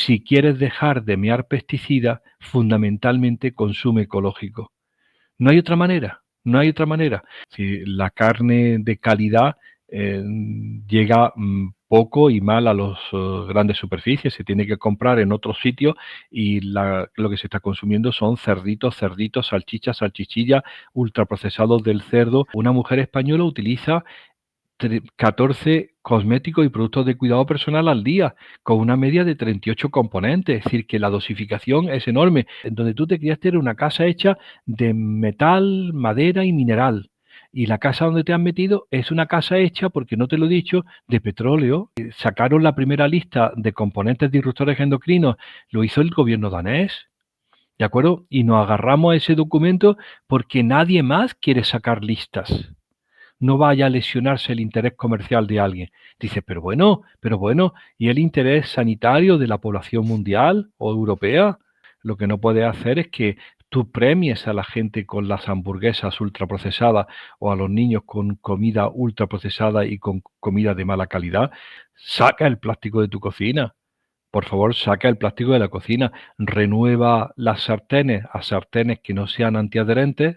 si quieres dejar de mear pesticidas, fundamentalmente consume ecológico. No hay otra manera, no hay otra manera. Si la carne de calidad llega poco y mal a las grandes superficies, se tiene que comprar en otros sitios y lo que se está consumiendo son cerditos, salchichas, salchichillas, ultraprocesados del cerdo. Una mujer española utiliza 14 cosméticos y productos de cuidado personal al día, con una media de 38 componentes, es decir, que la dosificación es enorme. En donde tú te querías tener una casa hecha de metal, madera y mineral. Y la casa donde te has metido es una casa hecha, porque no te lo he dicho, de petróleo. Sacaron la primera lista de componentes disruptores endocrinos, lo hizo el gobierno danés. ¿De acuerdo? Y nos agarramos a ese documento porque nadie más quiere sacar listas. No vaya a lesionarse el interés comercial de alguien. Dice, pero bueno, ¿y el interés sanitario de la población mundial o europea? Lo que no puedes hacer es que tú premies a la gente con las hamburguesas ultraprocesadas o a los niños con comida ultraprocesada y con comida de mala calidad. Saca el plástico de tu cocina. Por favor, saca el plástico de la cocina. Renueva las sartenes a sartenes que no sean antiadherentes.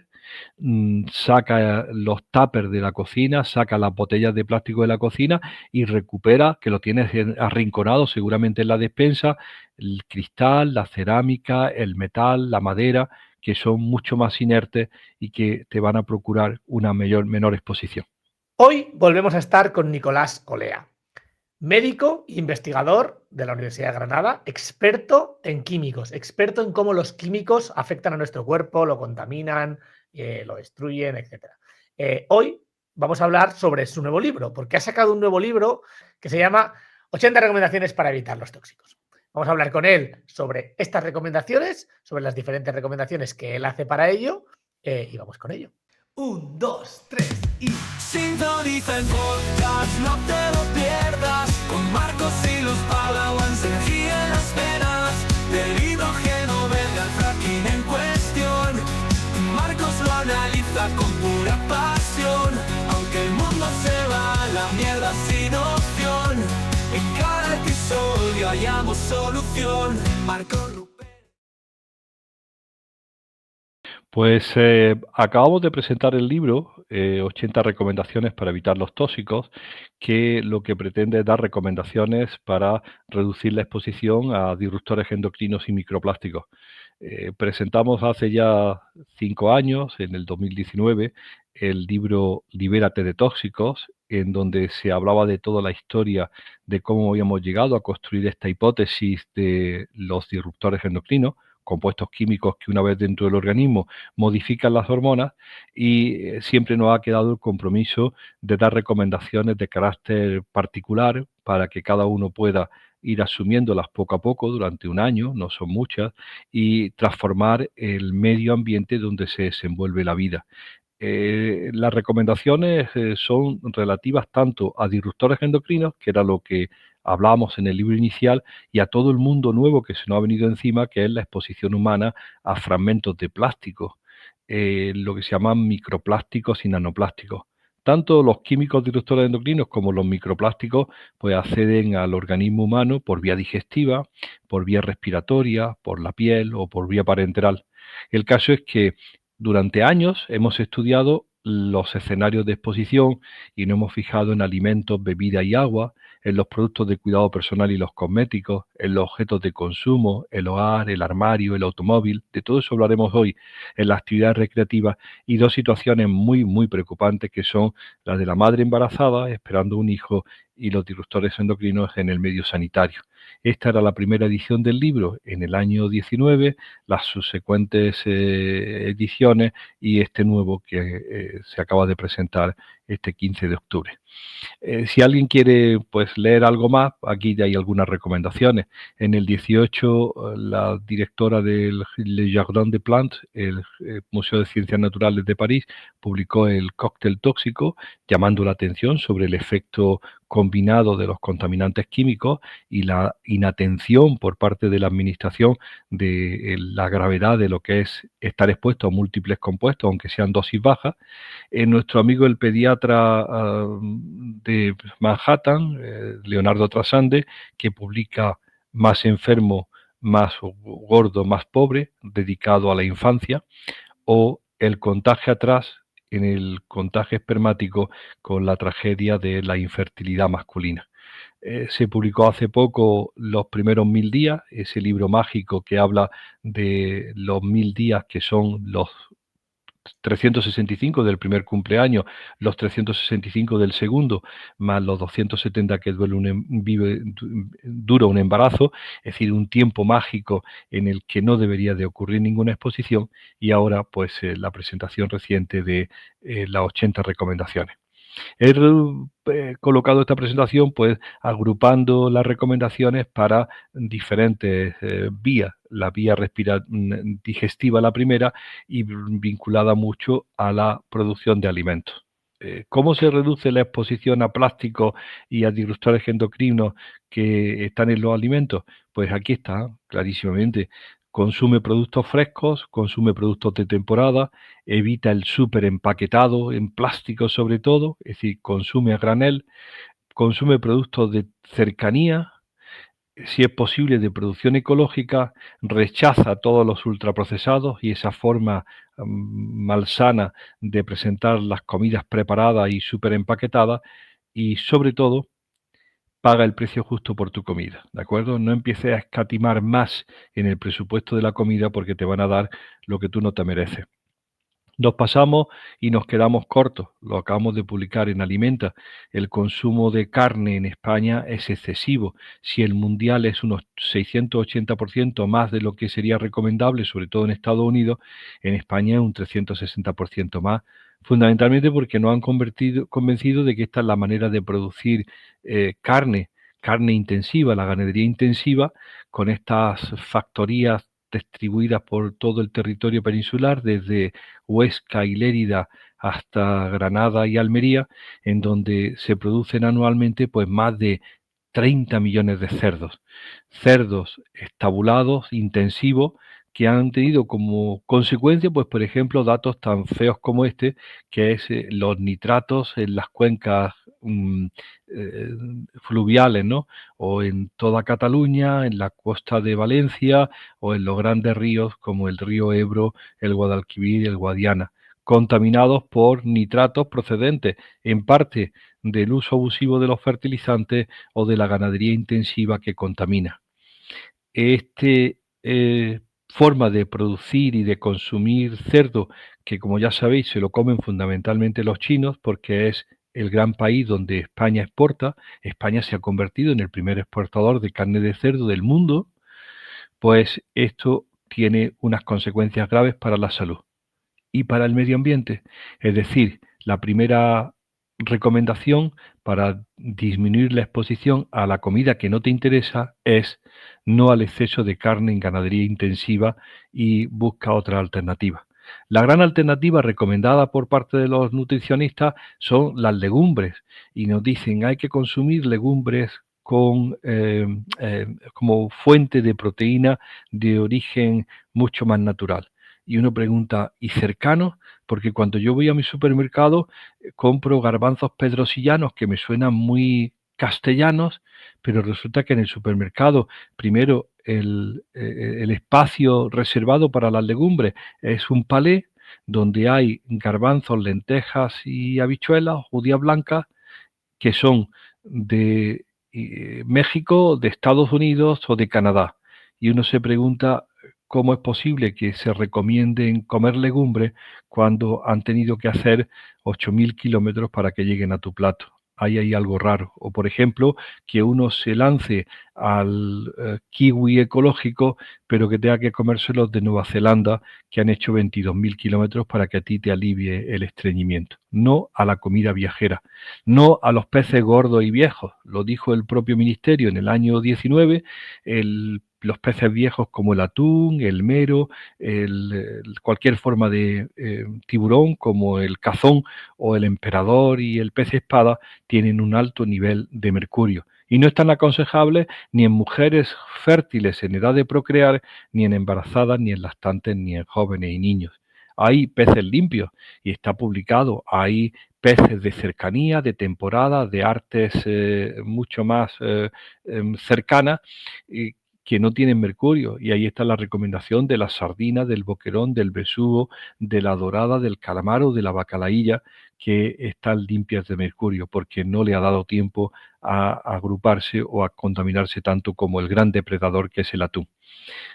Saca los tuppers de la cocina, saca las botellas de plástico de la cocina y recupera, que lo tienes arrinconado seguramente en la despensa, el cristal, la cerámica, el metal, la madera, que son mucho más inertes y que te van a procurar una menor exposición. Hoy volvemos a estar con Nicolás Olea, médico, investigador de la Universidad de Granada, experto en químicos, experto en cómo los químicos afectan a nuestro cuerpo, lo contaminan, lo destruyen, etc. Hoy vamos a hablar sobre su nuevo libro, porque ha sacado un nuevo libro que se llama 80 recomendaciones para evitar los tóxicos. Vamos a hablar con él sobre estas recomendaciones, sobre las diferentes recomendaciones que él hace para ello, y vamos con ello. 1, 2, 3 y... Sintoniza el podcast, no te lo pierdas, con Marcos y los Padawans, energía en las venas, del hidrógeno verde al fracking en cuestión. Marcos lo analiza con pura pasión, aunque el mundo se va a la mierda sin opción, en cada episodio hallamos solución. Marcos Rupert. Pues acabamos de presentar el libro 80 recomendaciones para evitar los tóxicos, que lo que pretende es dar recomendaciones para reducir la exposición a disruptores endocrinos y microplásticos. Presentamos hace ya 5 años, en el 2019, el libro Libérate de tóxicos, en donde se hablaba de toda la historia de cómo habíamos llegado a construir esta hipótesis de los disruptores endocrinos, compuestos químicos que una vez dentro del organismo modifican las hormonas, y siempre nos ha quedado el compromiso de dar recomendaciones de carácter particular para que cada uno pueda ir asumiéndolas poco a poco durante un año, no son muchas, y transformar el medio ambiente donde se desenvuelve la vida. Las recomendaciones son relativas tanto a disruptores endocrinos, que era lo que hablábamos en el libro inicial, y a todo el mundo nuevo que se nos ha venido encima, que es la exposición humana a fragmentos de plástico, lo que se llaman microplásticos y nanoplásticos. Tanto los químicos disruptores endocrinos como los microplásticos pues acceden al organismo humano por vía digestiva, por vía respiratoria, por la piel o por vía parenteral. El caso es que durante años hemos estudiado los escenarios de exposición y nos hemos fijado en alimentos, bebida y agua, en los productos de cuidado personal y los cosméticos, en los objetos de consumo, el hogar, el armario, el automóvil. De todo eso hablaremos hoy, en las actividades recreativas, y dos situaciones muy preocupantes, que son las de la madre embarazada esperando un hijo y los disruptores endocrinos en el medio sanitario. Esta era la primera edición del libro en el año 19, las subsecuentes ediciones y este nuevo que se acaba de presentar este 15 de octubre. Si alguien quiere pues leer algo más, aquí ya hay algunas recomendaciones. En el 18, la directora del Le Jardin des Plantes, el Museo de Ciencias Naturales de París, publicó el cóctel tóxico, llamando la atención sobre el efecto combinado de los contaminantes químicos y la inatención por parte de la administración de la gravedad de lo que es estar expuesto a múltiples compuestos, aunque sean dosis bajas. Nuestro amigo el pediatra de Manhattan, Leonardo Trasande, que publica más enfermo, más gordo, más pobre, dedicado a la infancia, o el contagio atrás en el contagio espermático con la tragedia de la infertilidad masculina. Se publicó hace poco Los primeros 1000 días, ese libro mágico que habla de los 1000 días que son los 365 del primer cumpleaños, los 365 del segundo, más los 270 que dura un embarazo, es decir, un tiempo mágico en el que no debería de ocurrir ninguna exposición, y ahora pues la presentación reciente de las 80 recomendaciones. He colocado esta presentación pues agrupando las recomendaciones para diferentes vías. La vía digestiva, la primera, y vinculada mucho a la producción de alimentos. ¿Cómo se reduce la exposición a plásticos y a disruptores endocrinos que están en los alimentos? Pues aquí está, clarísimamente. Consume productos frescos, consume productos de temporada, evita el súper empaquetado en plástico sobre todo, es decir, consume a granel, consume productos de cercanía, si es posible de producción ecológica, rechaza todos los ultraprocesados y esa forma malsana de presentar las comidas preparadas y súper empaquetadas, y sobre todo paga el precio justo por tu comida, ¿de acuerdo? No empieces a escatimar más en el presupuesto de la comida porque te van a dar lo que tú no te mereces. Nos pasamos y nos quedamos cortos, lo acabamos de publicar en Alimenta. El consumo de carne en España es excesivo. Si el mundial es unos 680% más de lo que sería recomendable, sobre todo en Estados Unidos, en España es un 360% más, fundamentalmente porque nos han convencido de que esta es la manera de producir carne intensiva, la ganadería intensiva, con estas factorías distribuidas por todo el territorio peninsular, desde Huesca y Lérida hasta Granada y Almería, en donde se producen anualmente pues más de 30 millones de cerdos estabulados, intensivos, que han tenido como consecuencia, pues por ejemplo, datos tan feos como este, que es los nitratos en las cuencas eh, fluviales, ¿no? O en toda Cataluña, en la costa de Valencia, o en los grandes ríos como el río Ebro, el Guadalquivir y el Guadiana, contaminados por nitratos procedentes en parte del uso abusivo de los fertilizantes o de la ganadería intensiva que contamina. Forma de producir y de consumir cerdo, que como ya sabéis se lo comen fundamentalmente los chinos porque es el gran país donde España exporta. España se ha convertido en el primer exportador de carne de cerdo del mundo, pues esto tiene unas consecuencias graves para la salud y para el medio ambiente. Es decir, la primera recomendación para disminuir la exposición a la comida que no te interesa es no al exceso de carne en ganadería intensiva y busca otra alternativa. La gran alternativa recomendada por parte de los nutricionistas son las legumbres, y nos dicen hay que consumir legumbres como fuente de proteína de origen mucho más natural. Y uno pregunta, ¿y cercanos? Porque cuando yo voy a mi supermercado compro garbanzos pedrosillanos que me suenan muy castellanos, pero resulta que en el supermercado, primero, el espacio reservado para las legumbres es un palé donde hay garbanzos, lentejas y habichuelas, judías blancas, que son de México, de Estados Unidos o de Canadá. Y uno se pregunta cómo es posible que se recomienden comer legumbres cuando han tenido que hacer 8.000 kilómetros para que lleguen a tu plato. Ahí hay algo raro. O, por ejemplo, que uno se lance al kiwi ecológico, pero que tenga que comérselos de Nueva Zelanda, que han hecho 22.000 kilómetros para que a ti te alivie el estreñimiento. No a la comida viajera, no a los peces gordos y viejos. Lo dijo el propio ministerio en el año 19, los peces viejos como el atún, el mero, cualquier forma de tiburón como el cazón o el emperador y el pez espada tienen un alto nivel de mercurio y no están aconsejables ni en mujeres fértiles en edad de procrear, ni en embarazadas, ni en lactantes, ni en jóvenes y niños. Hay peces limpios y está publicado, hay peces de cercanía, de temporada, de artes mucho más cercanas, que no tienen mercurio, y ahí está la recomendación de la sardina, del boquerón, del besugo, de la dorada, del calamar o de la bacalaílla, que están limpias de mercurio, porque no le ha dado tiempo a agruparse o a contaminarse tanto como el gran depredador que es el atún.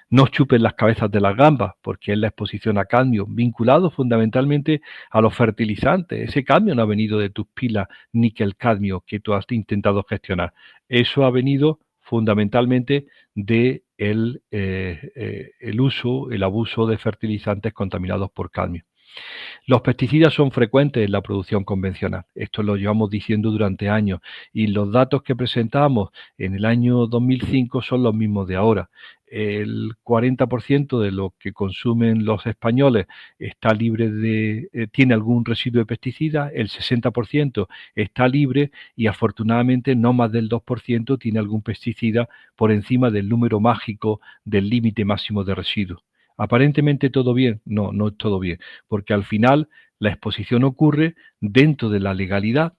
No chupes las cabezas de las gambas, porque es la exposición a cadmio, vinculado fundamentalmente a los fertilizantes. Ese cadmio no ha venido de tus pilas níquel-cadmio que tú has intentado gestionar. Eso ha venido fundamentalmente de el uso, el abuso de fertilizantes contaminados por cadmio. Los pesticidas son frecuentes en la producción convencional. Esto lo llevamos diciendo durante años y los datos que presentamos en el año 2005 son los mismos de ahora. El 40% de lo que consumen los españoles está libre tiene algún residuo de pesticida, el 60% está libre y afortunadamente no más del 2% tiene algún pesticida por encima del número mágico del límite máximo de residuos. Aparentemente todo bien, no es todo bien, porque al final la exposición ocurre dentro de la legalidad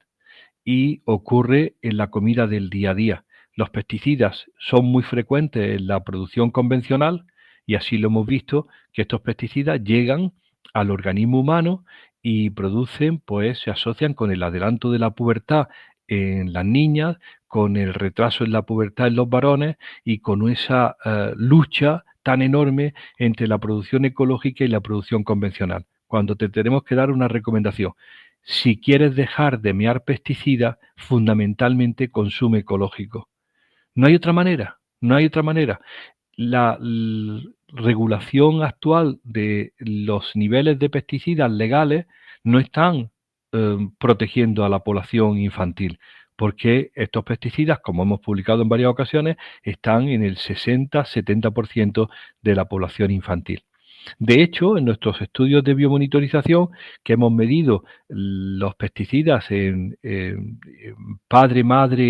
y ocurre en la comida del día a día. Los pesticidas son muy frecuentes en la producción convencional y así lo hemos visto, que estos pesticidas llegan al organismo humano y producen, pues se asocian con el adelanto de la pubertad en las niñas, con el retraso en la pubertad en los varones y con esa lucha tan enorme entre la producción ecológica y la producción convencional. Cuando te tenemos que dar una recomendación, si quieres dejar de mear pesticidas, fundamentalmente consume ecológico. No hay otra manera, no hay otra manera. La regulación actual de los niveles de pesticidas legales no están protegiendo a la población infantil, porque estos pesticidas, como hemos publicado en varias ocasiones, están en el 60-70% de la población infantil. De hecho, en nuestros estudios de biomonitorización, que hemos medido los pesticidas en padre, madre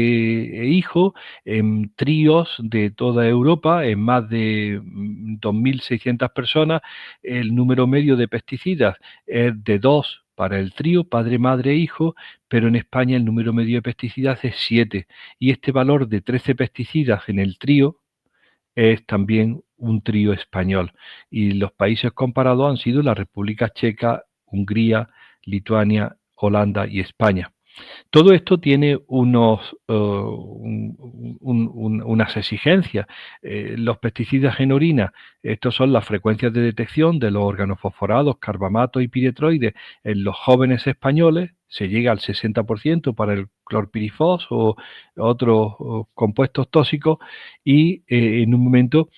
e hijo, en tríos de toda Europa, en más de 2.600 personas, el número medio de pesticidas es de 2 para el trío, padre, madre e hijo, pero en España el número medio de pesticidas es 7. Y este valor de 13 pesticidas en el trío es también un trío español. Y los países comparados han sido la República Checa, Hungría, Lituania, Holanda y España. Todo esto tiene unas exigencias. Los pesticidas en orina, estos son las frecuencias de detección de los organofosforados, carbamato y piretroides en los jóvenes españoles. Se llega al 60% para el clorpirifos o otros compuestos tóxicos y en un momento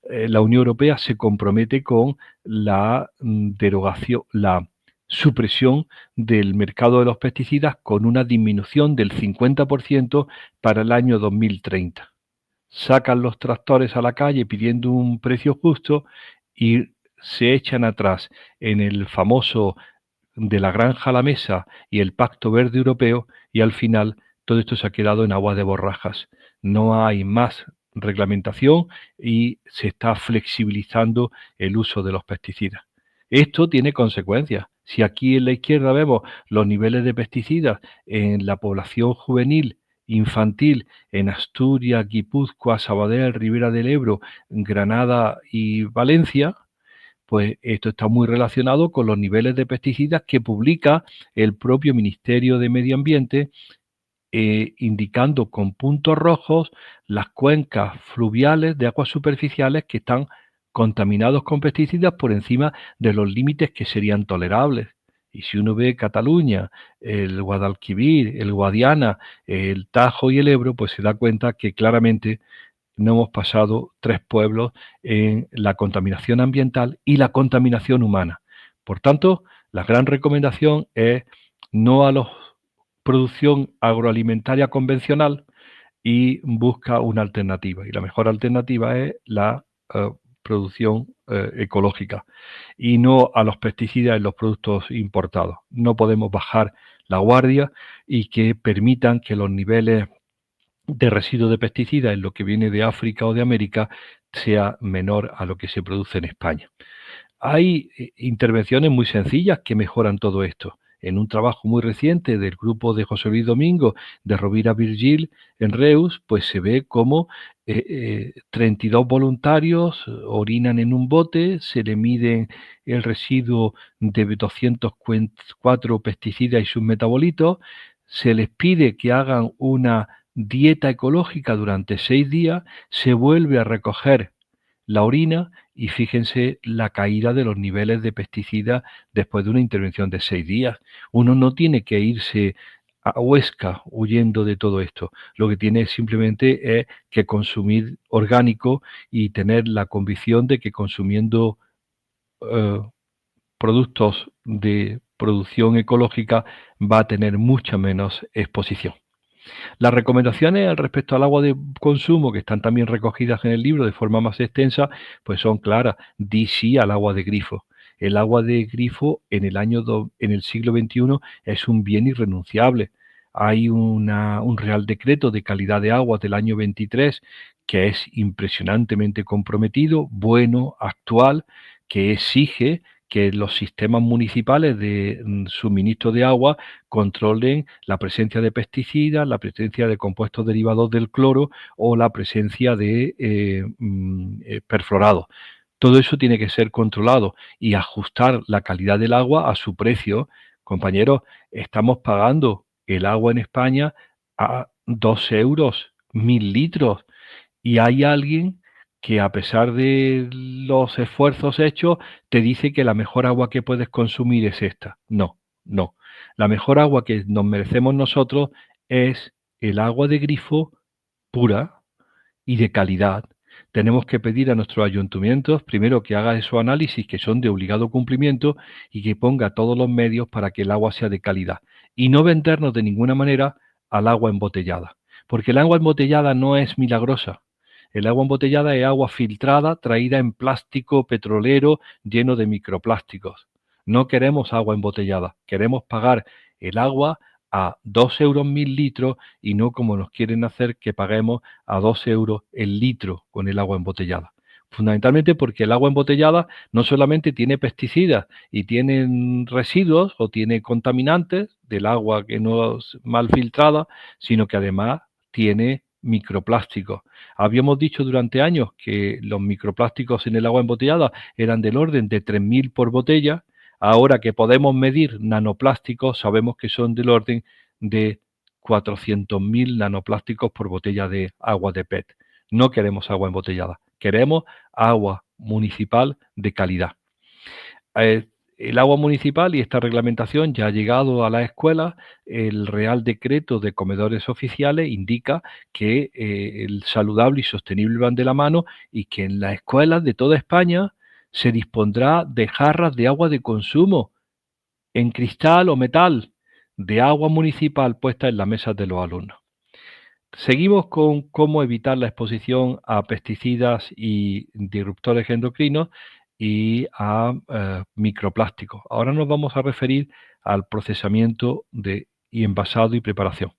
la Unión Europea se compromete con la derogación, la supresión del mercado de los pesticidas con una disminución del 50% para el año 2030. Sacan los tractores a la calle pidiendo un precio justo y se echan atrás en el famoso de la granja a la mesa y el Pacto Verde Europeo y al final todo esto se ha quedado en agua de borrajas. No hay más reglamentación y se está flexibilizando el uso de los pesticidas. Esto tiene consecuencias. Si aquí en la izquierda vemos los niveles de pesticidas en la población juvenil, infantil, en Asturias, Guipúzcoa, Sabadell, Ribera del Ebro, Granada y Valencia, pues esto está muy relacionado con los niveles de pesticidas que publica el propio Ministerio de Medio Ambiente, indicando con puntos rojos las cuencas fluviales de aguas superficiales que están contaminados con pesticidas por encima de los límites que serían tolerables. Y si uno ve Cataluña, el Guadalquivir, el Guadiana, el Tajo y el Ebro, pues se da cuenta que claramente no hemos pasado 3 pueblos en la contaminación ambiental y la contaminación humana. Por tanto, la gran recomendación es no a la producción agroalimentaria convencional y busca una alternativa. Y la mejor alternativa es la producción ecológica y no a los pesticidas en los productos importados. No podemos bajar la guardia y que permitan que los niveles de residuos de pesticidas en lo que viene de África o de América sea menor a lo que se produce en España. Hay intervenciones muy sencillas que mejoran todo esto. en un trabajo muy reciente del grupo de José Luis Domingo, de Rovira Virgil, en Reus, pues se ve cómo 32 voluntarios orinan en un bote, se le miden el residuo de 204 pesticidas y sus metabolitos, se les pide que hagan una dieta ecológica durante 6 días, se vuelve a recoger la orina y fíjense la caída de los niveles de pesticidas después de una intervención de 6 días. Uno no tiene que irse a Huesca huyendo de todo esto. Lo que tiene simplemente es que consumir orgánico y tener la convicción de que consumiendo productos de producción ecológica va a tener mucha menos exposición. Las recomendaciones respecto al agua de consumo, que están también recogidas en el libro de forma más extensa, pues son claras. Di sí al agua de grifo. El agua de grifo en el siglo XXI es un bien irrenunciable. Hay un Real Decreto de calidad de agua del año 23 que es impresionantemente comprometido, bueno, actual, que exige que los sistemas municipales de suministro de agua controlen la presencia de pesticidas, la presencia de compuestos derivados del cloro o la presencia de perfluorados. Todo eso tiene que ser controlado y ajustar la calidad del agua a su precio. Compañeros, estamos pagando el agua en España a 2 euros 1000 litros y hay alguien que a pesar de los esfuerzos hechos te dice que la mejor agua que puedes consumir es esta. No, no. La mejor agua que nos merecemos nosotros es el agua de grifo pura y de calidad. Tenemos que pedir a nuestros ayuntamientos primero que haga esos análisis que son de obligado cumplimiento y que ponga todos los medios para que el agua sea de calidad y no vendernos de ninguna manera al agua embotellada, porque el agua embotellada no es milagrosa. El agua embotellada es agua filtrada, traída en plástico petrolero lleno de microplásticos. No queremos agua embotellada, queremos pagar el agua a 2 euros 1000 litros y no como nos quieren hacer que paguemos a 2 euros el litro con el agua embotellada. Fundamentalmente porque el agua embotellada no solamente tiene pesticidas y tiene residuos o tiene contaminantes del agua que no es mal filtrada, sino que además tiene microplásticos. Habíamos dicho durante años que los microplásticos en el agua embotellada eran del orden de 3000 por botella. Ahora que podemos medir nanoplásticos, sabemos que son del orden de 400.000 nanoplásticos por botella de agua de PET. No queremos agua embotellada, queremos agua municipal de calidad. El agua municipal y esta reglamentación ya ha llegado a las escuelas. El Real Decreto de Comedores Oficiales indica que el saludable y sostenible van de la mano y que en las escuelas de toda España se dispondrá de jarras de agua de consumo en cristal o metal de agua municipal puesta en las mesas de los alumnos. Seguimos con cómo evitar la exposición a pesticidas y disruptores endocrinos y a microplásticos. Ahora nos vamos a referir al procesamiento y envasado y preparación.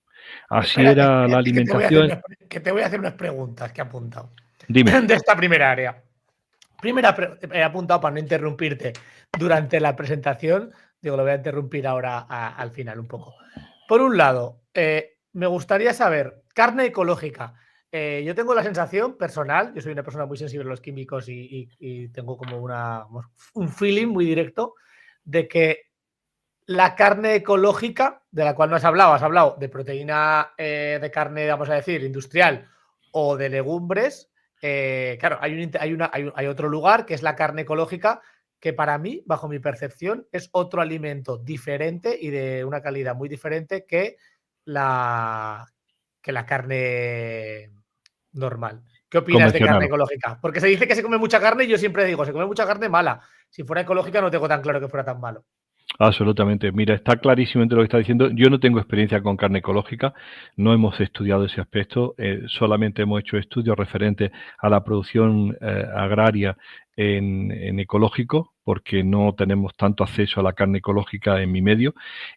Así Espérate, era la alimentación. Que te voy a hacer unas preguntas que he apuntado. Dime. De esta primera área. He apuntado para no interrumpirte durante la presentación. Digo, lo voy a interrumpir ahora al final un poco. Por un lado, me gustaría saber, carne ecológica. Yo tengo la sensación personal, yo soy una persona muy sensible a los químicos y tengo como un feeling muy directo de que la carne ecológica, de la cual no has hablado de proteína de carne, vamos a decir, industrial o de legumbres. Claro, hay otro lugar que es la carne ecológica, que para mí, bajo mi percepción, es otro alimento diferente y de una calidad muy diferente que la carne normal. ¿Qué opinas de carne ecológica? Porque se dice que se come mucha carne y yo siempre digo, se come mucha carne mala. Si fuera ecológica no tengo tan claro que fuera tan malo. Absolutamente. Mira, está clarísimo lo que está diciendo. Yo no tengo experiencia con carne ecológica, no hemos estudiado ese aspecto, solamente hemos hecho estudios referentes a la producción agraria en ecológico, porque no tenemos tanto acceso a la carne ecológica en mi medio,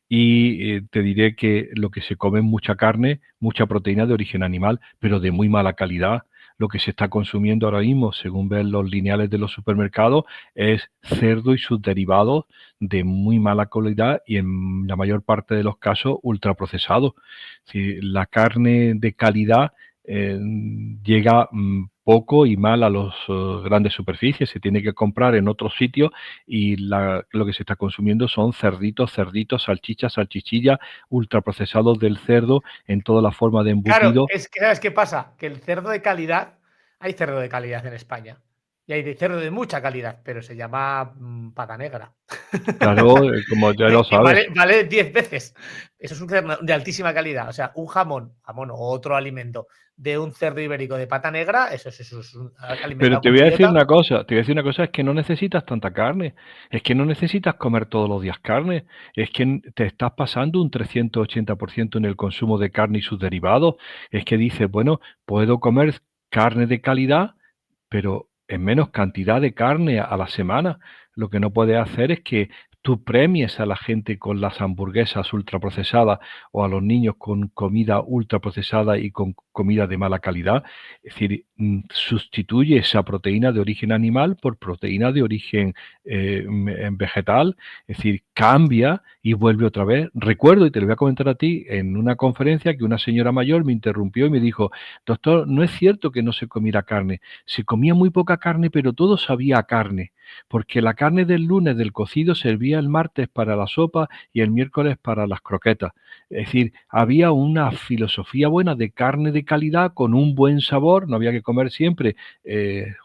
y te diré que lo que se come es mucha carne, mucha proteína de origen animal, pero de muy mala calidad. lo que se está consumiendo ahora mismo, según ven los lineales de los supermercados, es cerdo y sus derivados de muy mala calidad y en la mayor parte de los casos ultraprocesados. Si la carne de calidad llega poco y mal a las grandes superficies, se tiene que comprar en otros sitios y lo que se está consumiendo son cerditos, salchichas, salchichillas, ultraprocesados del cerdo en toda la forma de Claro, embutido. es que ¿sabes qué pasa? Que el cerdo de calidad, hay cerdo de calidad en España. Y hay de cerdo de mucha calidad, pero se llama pata negra. Claro, como ya lo Que sabes. vale 10 veces. Eso es un cerdo de altísima calidad. O sea, un jamón o otro alimento de un cerdo ibérico de pata negra, eso es un Pero alimentado te con voy a decir chuleta. una cosa, es que no necesitas tanta carne, es que no necesitas comer todos los días carne, es que te estás pasando un 380% en el consumo de carne y sus derivados, es que dices, bueno, puedo comer carne de calidad, pero en menos cantidad de carne a la semana. Lo que no puedes hacer es que tú premies a la gente con las hamburguesas ultraprocesadas o a los niños con comida ultraprocesada y con comida de mala calidad. Es decir, sustituye esa proteína de origen animal por proteína de origen vegetal. Es decir, cambia y vuelve otra vez. Recuerdo, y te lo voy a comentar a ti, en una conferencia que una señora mayor me interrumpió y me dijo, doctor, no es cierto que no se comiera carne. Se comía muy poca carne, pero todo sabía a carne, porque la carne del lunes del cocido servía el martes para la sopa y el miércoles para las croquetas. Es decir, había una filosofía buena de carne de calidad con un buen sabor, no había que comer siempre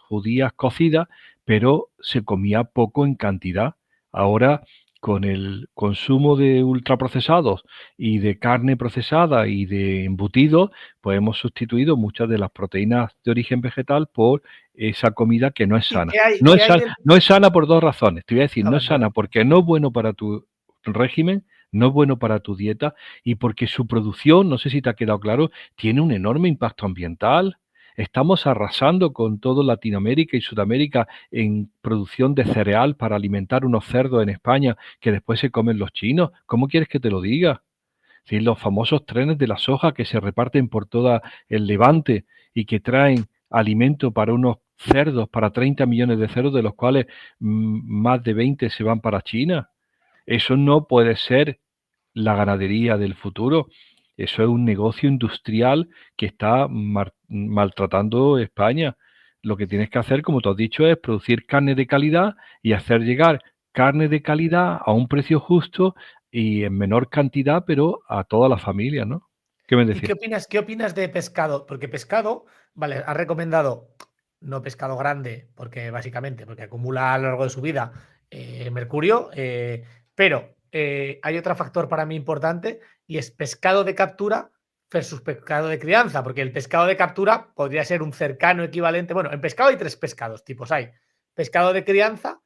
judías cocidas, pero se comía poco en cantidad. Ahora, con el consumo de ultraprocesados y de carne procesada y de embutidos, pues hemos sustituido muchas de las proteínas de origen vegetal por esa comida que no es ¿Y sana. qué hay, No qué es hay sana, del... no es sana por dos razones. Te voy a decir, A no ver, es sana porque no es bueno para tu régimen, no es bueno para tu dieta y porque su producción, no sé si te ha quedado claro, tiene un enorme impacto ambiental. Estamos arrasando con todo Latinoamérica y Sudamérica en producción de cereal para alimentar unos cerdos en España que después se comen los chinos. ¿Cómo quieres que te lo diga? Sí, los famosos trenes de la soja que se reparten por todo el Levante y que traen alimento para unos cerdos, para 30 millones de cerdos, de los cuales más de 20 se van para China. Eso no puede ser la ganadería del futuro. Eso es un negocio industrial que está maltratando España. Lo que tienes que hacer, como tú has dicho, es producir carne de calidad y hacer llegar carne de calidad a un precio justo y en menor cantidad, pero a toda la familia, ¿no? ¿Qué me ¿Y decías? qué opinas de pescado? Porque pescado, vale, has recomendado no pescado grande, porque básicamente, porque acumula a lo largo de su vida mercurio, pero hay otro factor para mí importante y es pescado de captura versus pescado de crianza, porque el pescado de captura podría ser un cercano equivalente. Bueno, en pescado hay tres pescados tipos, hay pescado de crianza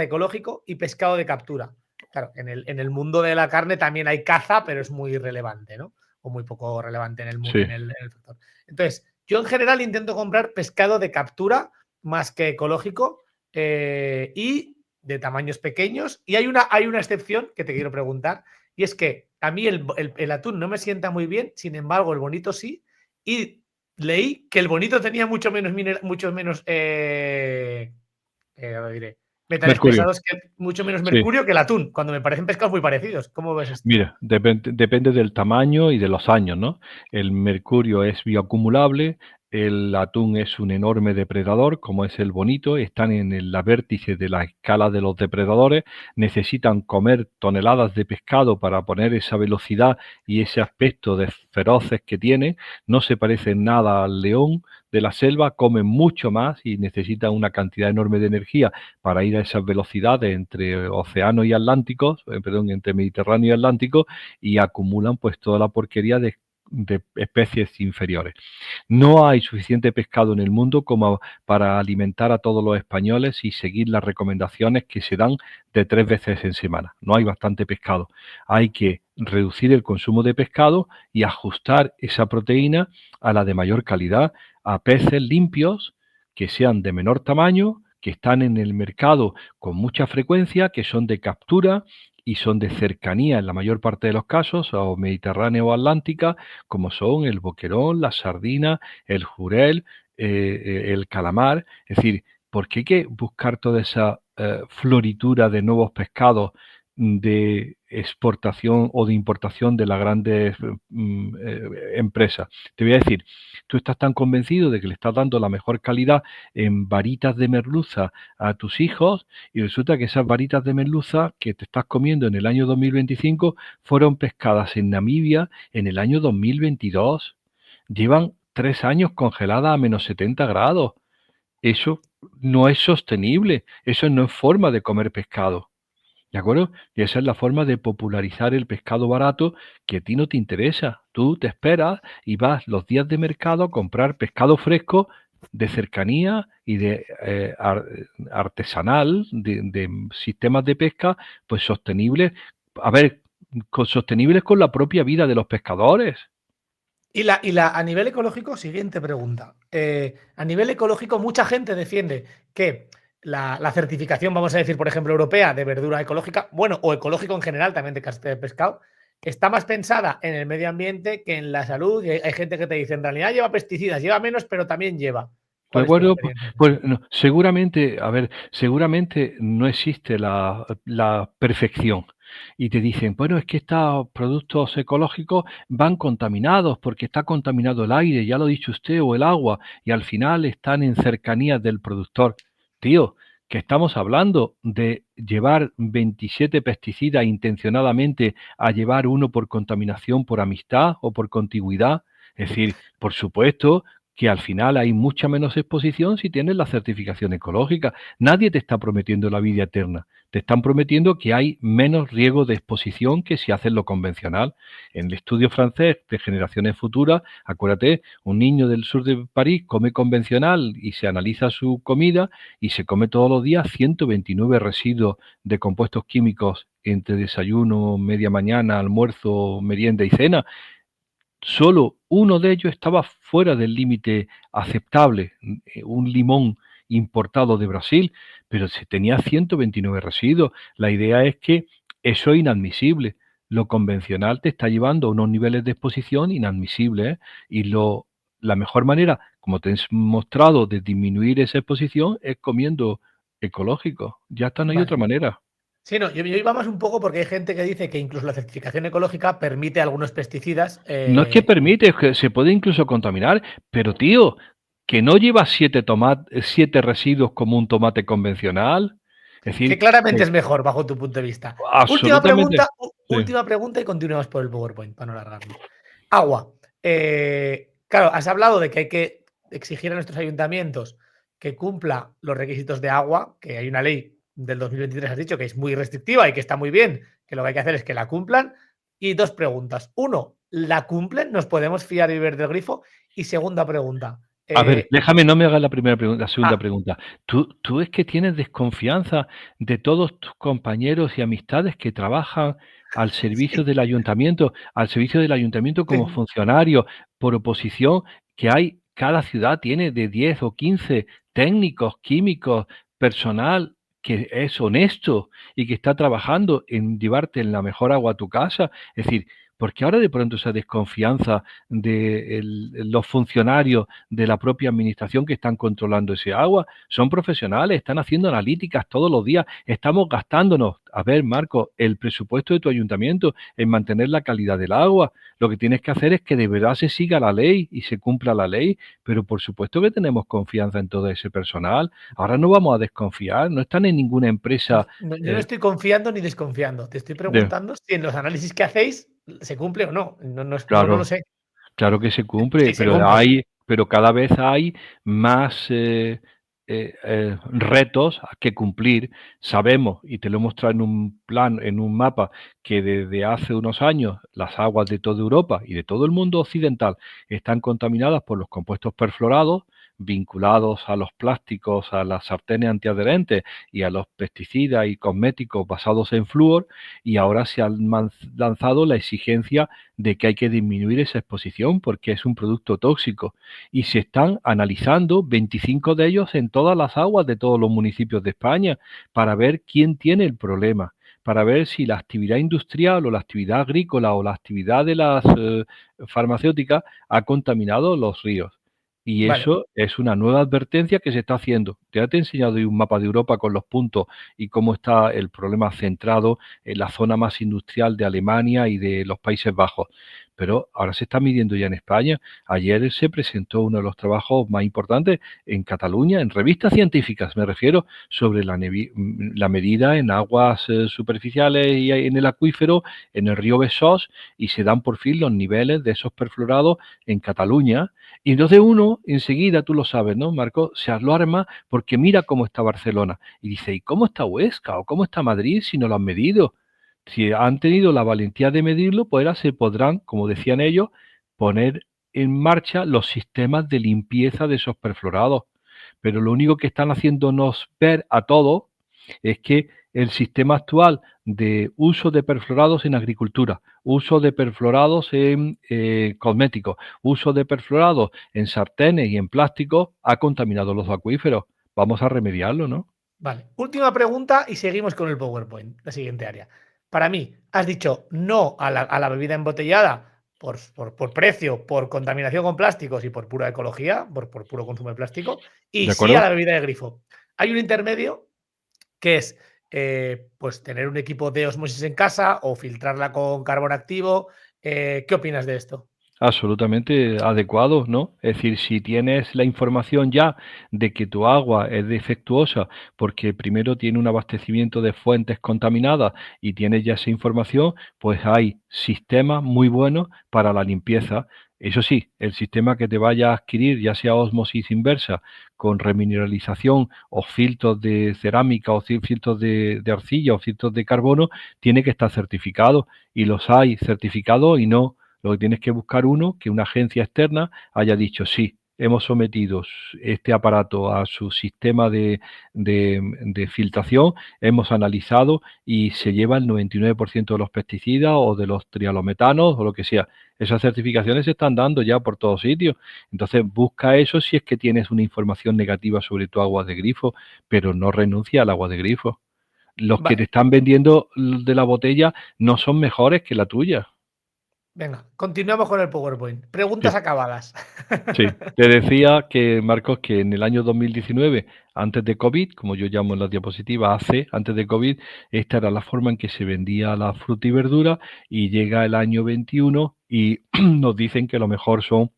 ecológico y pescado de captura. Claro, en el mundo de la carne también hay caza, pero es muy irrelevante, ¿no? O muy poco relevante en el, Sí. en el sector. Entonces, yo en general intento comprar pescado de captura más que ecológico y de tamaños pequeños. Y hay una excepción que te quiero preguntar, y es que a mí el atún no me sienta muy bien, sin embargo, el bonito sí. Y leí que el bonito tenía mucho menos lo diré, metales Mercurio. pesados, que mucho menos Sí. mercurio que el atún, cuando me parecen pescados muy parecidos. ¿Cómo ves esto? Mira, depende del tamaño y de los años, ¿no? El mercurio es bioacumulable, el atún es un enorme depredador, como es el bonito, están en la vértice de la escala de los depredadores, necesitan comer toneladas de pescado para poner esa velocidad y ese aspecto de feroces que tienen, no se parecen nada al león de la selva, comen mucho más y necesitan una cantidad enorme de energía para ir a esas velocidades entre océano y Atlánticos, entre Mediterráneo y Atlántico, y acumulan pues toda la porquería de especies inferiores. No hay suficiente pescado en el mundo como para alimentar a todos los españoles y seguir las recomendaciones que se dan de 3 veces en semana. No hay bastante pescado. Hay que reducir el consumo de pescado y ajustar esa proteína a la de mayor calidad, a peces limpios que sean de menor tamaño, que están en el mercado con mucha frecuencia, que son de captura y son de cercanía en la mayor parte de los casos, o mediterránea o atlántica, como son el boquerón, la sardina, el jurel, el calamar. Es decir, ¿por qué hay que buscar toda esa floritura de nuevos pescados de exportación o de importación de las grandes empresas? Te voy a decir, tú estás tan convencido de que le estás dando la mejor calidad en varitas de merluza a tus hijos y resulta que esas varitas de merluza que te estás comiendo en el año 2025 fueron pescadas en Namibia en el año 2022. Llevan 3 años congeladas a menos 70 grados. Eso no es sostenible, eso no es forma de comer pescado. ¿De acuerdo? Y esa es la forma de popularizar el pescado barato que a ti no te interesa. Tú te esperas y vas los días de mercado a comprar pescado fresco de cercanía y de artesanal, de sistemas de pesca, pues sostenibles. A ver, sostenibles con la propia vida de los pescadores. A nivel ecológico, siguiente pregunta. A nivel ecológico, mucha gente defiende que la certificación, vamos a decir, por ejemplo, europea de verdura ecológica, bueno, o ecológico en general, también de pescado, está más pensada en el medio ambiente que en la salud. Y hay gente que te dice, en realidad lleva pesticidas, lleva menos, pero también lleva. ¿De ¿Cuál es tu acuerdo? experiencia? Pues no, seguramente, a ver, seguramente no existe la perfección. Y te dicen, bueno, es que estos productos ecológicos van contaminados porque está contaminado el aire, ya lo ha dicho usted, o el agua, y al final están en cercanías del productor. Tío, que estamos hablando de llevar 27 pesticidas intencionadamente a llevar uno por contaminación, por amistad o por contigüidad. Es decir, por supuesto que al final hay mucha menos exposición si tienes la certificación ecológica. Nadie te está prometiendo la vida eterna. Te están prometiendo que hay menos riesgo de exposición que si haces lo convencional. En el estudio francés de generaciones futuras, acuérdate, un niño del sur de París come convencional y se analiza su comida y se come todos los días 129 residuos de compuestos químicos entre desayuno, media mañana, almuerzo, merienda y cena. Solo uno de ellos estaba fuera del límite aceptable, un limón importado de Brasil, pero se tenía 129 residuos. La idea es que eso es inadmisible. Lo convencional te está llevando a unos niveles de exposición inadmisibles, ¿eh? Y la mejor manera, como te he mostrado, de disminuir esa exposición es comiendo ecológico. Ya está, no hay otra Vale. manera. Sí, no, yo iba más un poco porque hay gente que dice que incluso la certificación ecológica permite algunos pesticidas. No es que permite, es que se puede incluso contaminar, pero tío, que no lleva 7 residuos como un tomate convencional. Es Que decir, claramente es mejor bajo tu punto de vista. absolutamente. Sí. Última pregunta y continuamos por el PowerPoint para no alargarlo. Agua. Claro, has hablado de que hay que exigir a nuestros ayuntamientos que cumpla los requisitos de agua, que hay una ley del 2023, has dicho, que es muy restrictiva y que está muy bien, que lo que hay que hacer es que la cumplan. Y dos preguntas. Uno, ¿la cumplen? ¿Nos podemos fiar y beber del grifo? Y segunda pregunta. A ver, déjame, no me hagas la segunda Ah, pregunta. ¿Tú es que tienes desconfianza de todos tus compañeros y amistades que trabajan al servicio sí, del ayuntamiento como sí. funcionarios por oposición, que hay, cada ciudad tiene de 10 o 15 técnicos, químicos, personal que es honesto y que está trabajando en llevarte en la mejor agua a tu casa? Es decir, porque ahora de pronto esa desconfianza de los funcionarios de la propia administración que están controlando ese agua? Son profesionales, están haciendo analíticas todos los días, estamos gastándonos, a ver, Marco, el presupuesto de tu ayuntamiento en mantener la calidad del agua. Lo que tienes que hacer es que de verdad se siga la ley y se cumpla la ley, pero por supuesto que tenemos confianza en todo ese personal. Ahora no vamos a desconfiar, no están en ninguna empresa Yo no estoy confiando ni desconfiando. Te estoy de... preguntando si en los análisis que hacéis se cumple o no. No lo Claro. sé. Claro que se cumple, Sí, se cumple. pero cada vez hay más retos que cumplir. Sabemos, y te lo he mostrado en un plan, en un mapa, que desde hace unos años las aguas de toda Europa y de todo el mundo occidental están contaminadas por los compuestos perfluorados, vinculados a los plásticos, a las sartenes antiadherentes y a los pesticidas y cosméticos basados en flúor, y ahora se ha lanzado la exigencia de que hay que disminuir esa exposición porque es un producto tóxico y se están analizando 25 de ellos en todas las aguas de todos los municipios de España para ver quién tiene el problema. para ver si la actividad industrial o la actividad agrícola o la actividad de las farmacéuticas ha contaminado los ríos. Y Vale. eso es una nueva advertencia que se está haciendo. Ya te he enseñado hoy un mapa de Europa con los puntos y cómo está el problema centrado en la zona más industrial de Alemania y de los Países Bajos. Pero ahora se está midiendo ya en España. Ayer se presentó uno de los trabajos más importantes en Cataluña, en revistas científicas, me refiero, sobre la medida en aguas superficiales y en el acuífero, en el río Besós, y se dan por fin los niveles de esos perfluorados en Cataluña. Y entonces uno, enseguida, tú lo sabes, ¿no, Marco? Se alarma porque mira cómo está Barcelona. Y dice, ¿y cómo está Huesca? ¿O cómo está Madrid si no lo han medido? Si han tenido la valentía de medirlo, pues ahora se podrán, como decían ellos, poner en marcha los sistemas de limpieza de esos perfluorados. Pero lo único que están haciéndonos ver a todos es que el sistema actual de uso de perfluorados en agricultura, uso de perfluorados en cosméticos, uso de perfluorados en sartenes y en plásticos ha contaminado los acuíferos. Vamos a remediarlo, ¿no? Vale. Última pregunta y seguimos con el PowerPoint, la siguiente área. Para mí, has dicho no a la bebida embotellada por precio, por contaminación con plásticos y por pura ecología, por puro consumo de plástico, y ¿De sí acuerdo? a la bebida de grifo. Hay un intermedio que es pues tener un equipo de osmosis en casa o filtrarla con carbón activo. ¿Qué opinas de esto? Absolutamente adecuado, ¿no? Es decir, si tienes la información ya de que tu agua es defectuosa porque primero tiene un abastecimiento de fuentes contaminadas y tienes ya esa información, pues hay sistemas muy buenos para la limpieza. Eso sí, el sistema que te vaya a adquirir, ya sea ósmosis inversa, con remineralización o filtros de cerámica o filtros de arcilla o filtros de carbono, tiene que estar certificado y los hay certificados y no. Lo que tienes que buscar uno que una agencia externa haya dicho, sí, hemos sometido este aparato a su sistema de filtración, hemos analizado y se lleva el 99% de los pesticidas o de los trialometanos o lo que sea. Esas certificaciones se están dando ya por todos sitios. Entonces busca eso si es que tienes una información negativa sobre tu agua de grifo, pero no renuncia al agua de grifo. Los que te Vale, están vendiendo de la botella no son mejores que la tuya. venga, continuamos con el PowerPoint. Preguntas Sí. acabadas. Sí, te decía que, Marcos, que en el año 2019, antes de COVID, como yo llamo en las diapositivas, antes de COVID, esta era la forma en que se vendía la fruta y verdura y llega el año 21 y nos dicen que lo mejor son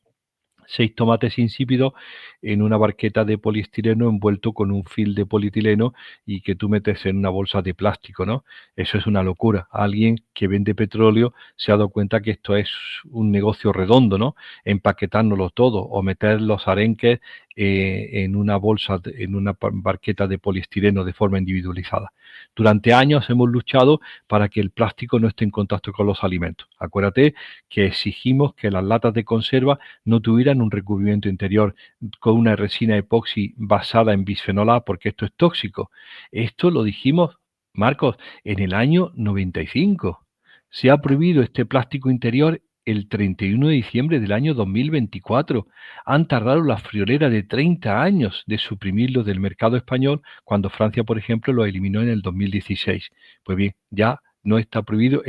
6 tomates insípidos en una barqueta de poliestireno envuelto con un film de polietileno y que tú metes en una bolsa de plástico, ¿no? Eso es una locura. Alguien que vende petróleo se ha dado cuenta que esto es un negocio redondo, ¿no? Empaquetárnoslo todo o meter los arenques en una bolsa, en una barqueta de poliestireno de forma individualizada. Durante años hemos luchado para que el plástico no esté en contacto con los alimentos. Acuérdate que exigimos que las latas de conserva no tuvieran un recubrimiento interior con una resina epoxi basada en bisfenol A, porque esto es tóxico. Esto lo dijimos, Marcos, en el año 95. Se ha prohibido este plástico interior el 31 de diciembre del año 2024. Han tardado la friolera de 30 años de suprimirlo del mercado español, cuando Francia, por ejemplo, lo eliminó en el 2016. Pues bien, ya no está prohibido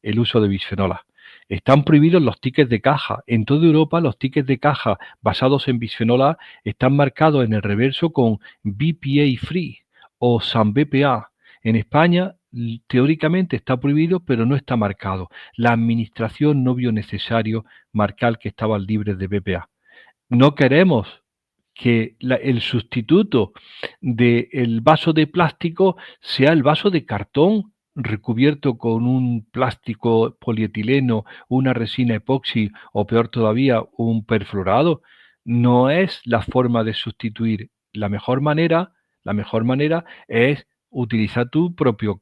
el uso de bisfenol A. Están prohibidos los tickets de caja. En toda Europa los tickets de caja basados en bisfenol A están marcados en el reverso con BPA Free o San BPA. En España teóricamente está prohibido, pero no está marcado. La administración no vio necesario marcar que estaban libres de BPA. No queremos que el sustituto del vaso de plástico sea el vaso de cartón recubierto con un plástico polietileno, una resina epoxi o peor todavía, un perfluorado. No es la forma de sustituir. La mejor manera es utilizar tu propio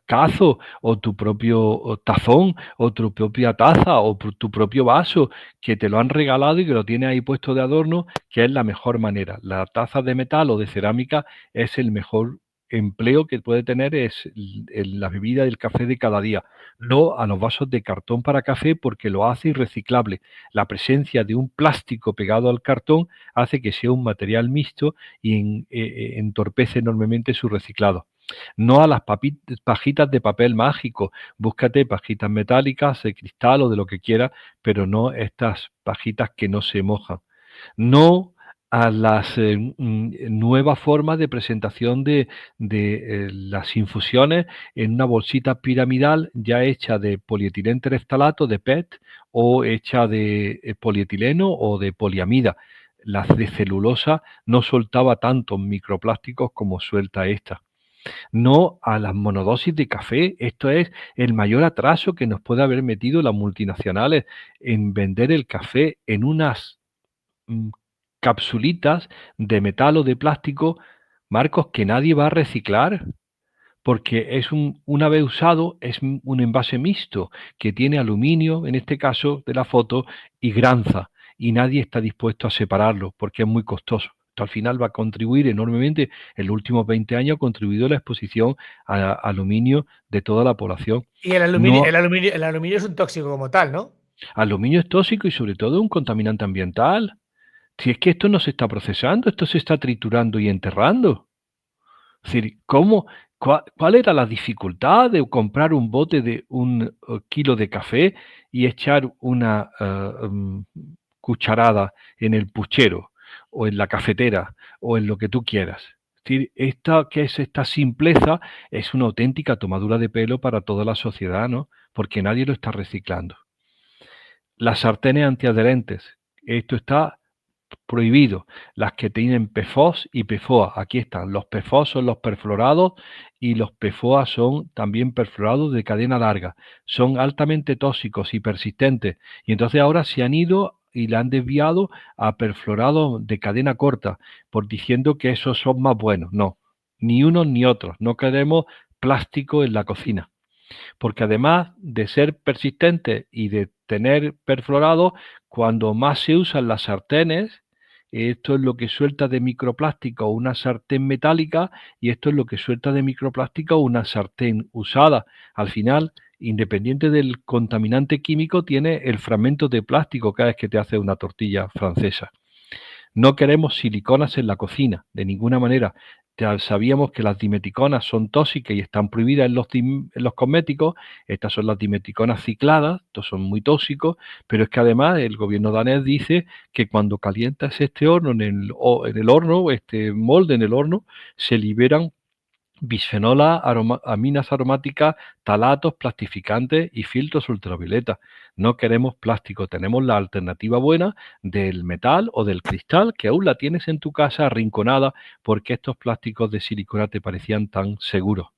cazo o tu propio tazón o tu propia taza o tu propio vaso que te lo han regalado y que lo tienes ahí puesto de adorno, que es la mejor manera. La taza de metal o de cerámica es el mejor empleo que puede tener es la bebida del café de cada día, no a los vasos de cartón para café porque lo hace irreciclable. La presencia de un plástico pegado al cartón hace que sea un material mixto y entorpece enormemente su reciclado. No a las pajitas de papel mágico. Búscate pajitas metálicas, de cristal o de lo que quieras, pero no estas pajitas que no se mojan. No a las nuevas formas de presentación de las infusiones en una bolsita piramidal ya hecha de polietileno tereftalato, de PET, o hecha de polietileno o de poliamida. La de celulosa no soltaba tantos microplásticos como suelta esta. No a las monodosis de café. Esto es el mayor atraso que nos puede haber metido las multinacionales en vender el café en unas capsulitas de metal o de plástico, Marcos, que nadie va a reciclar, porque es una vez usado, es un envase mixto que tiene aluminio, en este caso de la foto, y granza, y nadie está dispuesto a separarlo porque es muy costoso. Esto al final va a contribuir enormemente, en los últimos 20 años ha contribuido a la exposición a aluminio de toda la población. Y el aluminio, No, el aluminio es un tóxico como tal, ¿no? aluminio es tóxico y sobre todo un contaminante ambiental. Si es que esto no se está procesando, esto se está triturando y enterrando. Es decir, ¿cuál era la dificultad de comprar un bote de un kilo de café y echar una cucharada en el puchero o en la cafetera o en lo que tú quieras? Es decir, esta simpleza es una auténtica tomadura de pelo para toda la sociedad, ¿no? Porque nadie lo está reciclando. Las sartenes antiadherentes, esto está prohibido. Las que tienen PFOS y PFOA, aquí están. Los PFOS son los perfluorados y los PFOA son también perfluorados de cadena larga. Son altamente tóxicos y persistentes. Y entonces ahora se han ido y le han desviado a perfluorados de cadena corta, por diciendo que esos son más buenos. No, ni unos ni otros. No queremos plástico en la cocina. Porque además de ser persistentes y de tener perfluorado, cuando más se usan las sartenes, esto es lo que suelta de microplástico una sartén metálica y esto es lo que suelta de microplástico una sartén usada. Al final, independiente del contaminante químico, tiene el fragmento de plástico cada vez que te hace una tortilla francesa. No queremos siliconas en la cocina, de ninguna manera. Ya sabíamos que las dimeticonas son tóxicas y están prohibidas en los cosméticos. Estas son las dimeticonas cicladas, estos son muy tóxicos, pero es que además el gobierno danés dice que cuando calientas este horno en el horno, este molde en el horno, se liberan bisfenolas, aminas aromáticas, talatos, plastificantes y filtros ultravioleta. No queremos plástico, tenemos la alternativa buena del metal o del cristal, que aún la tienes en tu casa arrinconada porque estos plásticos de silicona te parecían tan seguros.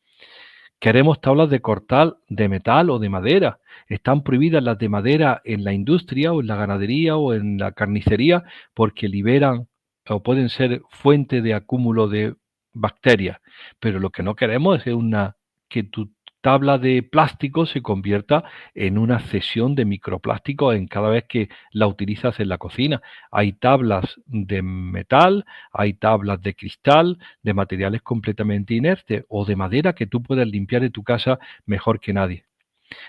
Queremos tablas de cortar de metal o de madera. Están prohibidas las de madera en la industria o en la ganadería o en la carnicería porque liberan o pueden ser fuente de acúmulo de bacterias. Pero lo que no queremos es que tu tabla de plástico se convierta en una cesión de microplásticos en cada vez que la utilizas en la cocina. Hay tablas de metal, hay tablas de cristal, de materiales completamente inertes o de madera que tú puedes limpiar en tu casa mejor que nadie.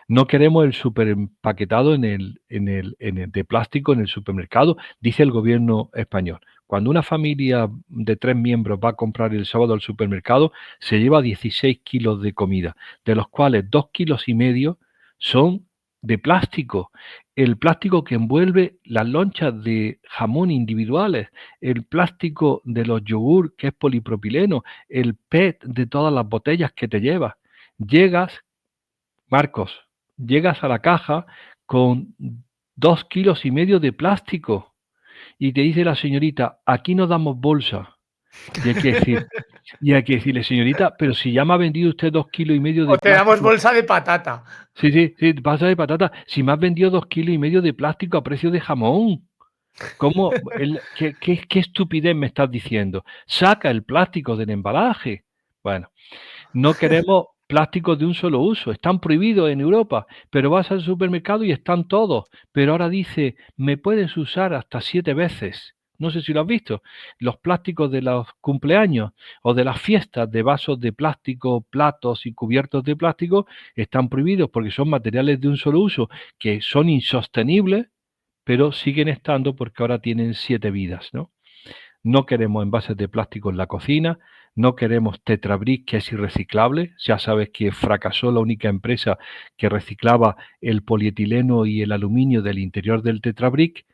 No queremos el superempaquetado de plástico en el supermercado, dice el gobierno español. Cuando una familia de 3 miembros va a comprar el sábado al supermercado, se lleva 16 kilos de comida, de los cuales 2,5 kilos son de plástico. El plástico que envuelve las lonchas de jamón individuales, el plástico de los yogur, que es polipropileno, el PET de todas las botellas que te llevas. Marcos, llegas a la caja con 2,5 kilos de plástico y te dice la señorita, aquí no damos bolsa. Y hay que decirle, señorita, pero si ya me ha vendido usted 2,5 kilos de O te plástico. damos bolsa de patata. Sí, bolsa de patata. Si me has vendido 2,5 kilos de plástico a precio de jamón. ¿Qué estupidez me estás diciendo? Saca el plástico del embalaje. Bueno, no queremos plásticos de un solo uso. Están prohibidos en Europa, pero vas al supermercado y están todos. Pero ahora dice, me puedes usar hasta 7 veces. No sé si lo has visto. Los plásticos de los cumpleaños o de las fiestas de vasos de plástico, platos y cubiertos de plástico están prohibidos porque son materiales de un solo uso que son insostenibles, pero siguen estando porque ahora tienen 7 vidas, ¿no? no queremos envases de plástico en la cocina, no queremos Tetra Brick, que es irreciclable. Ya sabes que fracasó la única empresa que reciclaba el polietileno y el aluminio del interior del Tetra Brick,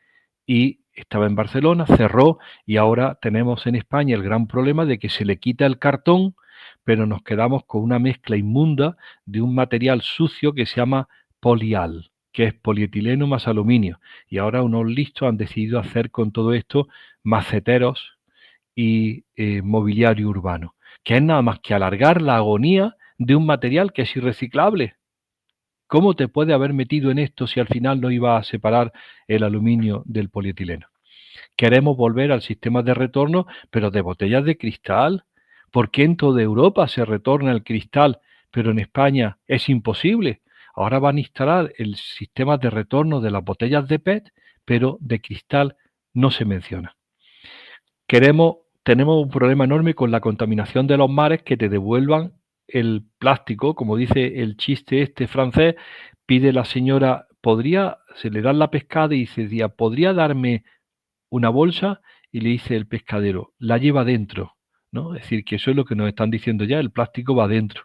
y estaba en Barcelona, cerró, y ahora tenemos en España el gran problema de que se le quita el cartón, pero nos quedamos con una mezcla inmunda de un material sucio que se llama polial, que es polietileno más aluminio. Y ahora unos listos han decidido hacer con todo esto maceteros y mobiliario urbano, que es nada más que alargar la agonía de un material que es irreciclable. ¿Cómo te puede haber metido en esto si al final no iba a separar el aluminio del polietileno? Queremos volver al sistema de retorno, pero de botellas de cristal. ¿Por qué en toda Europa se retorna el cristal, pero en España es imposible? Ahora van a instalar el sistema de retorno de las botellas de PET, pero de cristal no se menciona. Tenemos un problema enorme con la contaminación de los mares, que te devuelvan el plástico, como dice el chiste este francés. Pide la señora, se le dan la pescada y dice, ¿podría darme una bolsa? Y le dice el pescadero, la lleva dentro, ¿no? Es decir, que eso es lo que nos están diciendo ya, el plástico va dentro.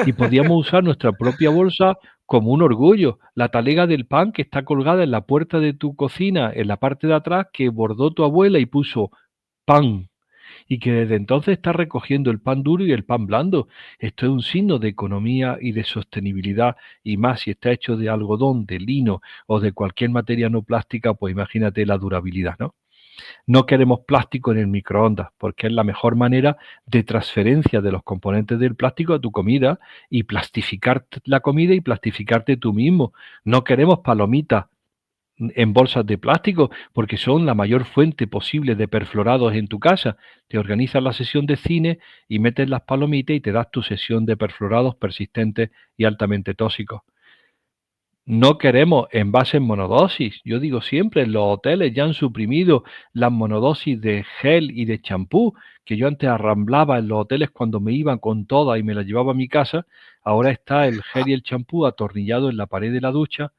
Y podríamos usar nuestra propia bolsa como un orgullo. La talega del pan que está colgada en la puerta de tu cocina, en la parte de atrás, que bordó tu abuela y puso pan, y que desde entonces está recogiendo el pan duro y el pan blando. Esto es un signo de economía y de sostenibilidad, y más si está hecho de algodón, de lino o de cualquier materia no plástica, pues imagínate la durabilidad, ¿no? No queremos plástico en el microondas, porque es la mejor manera de transferencia de los componentes del plástico a tu comida, y plastificar la comida y plastificarte tú mismo. No queremos palomitas en bolsas de plástico, porque son la mayor fuente posible de perfluorados en tu casa. Te organizas la sesión de cine y metes las palomitas y te das tu sesión de perfluorados persistentes y altamente tóxicos. No queremos envases monodosis. Yo digo siempre, en los hoteles ya han suprimido las monodosis de gel y de champú, que yo antes arramblaba en los hoteles cuando me iban con todas y me las llevaba a mi casa. Ahora está el gel y el champú atornillado en la pared de la ducha,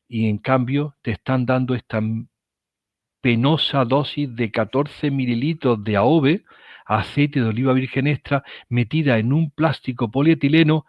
y en cambio te están dando esta penosa dosis de 14 mililitros de AOVE, aceite de oliva virgen extra, metida en un plástico polietileno.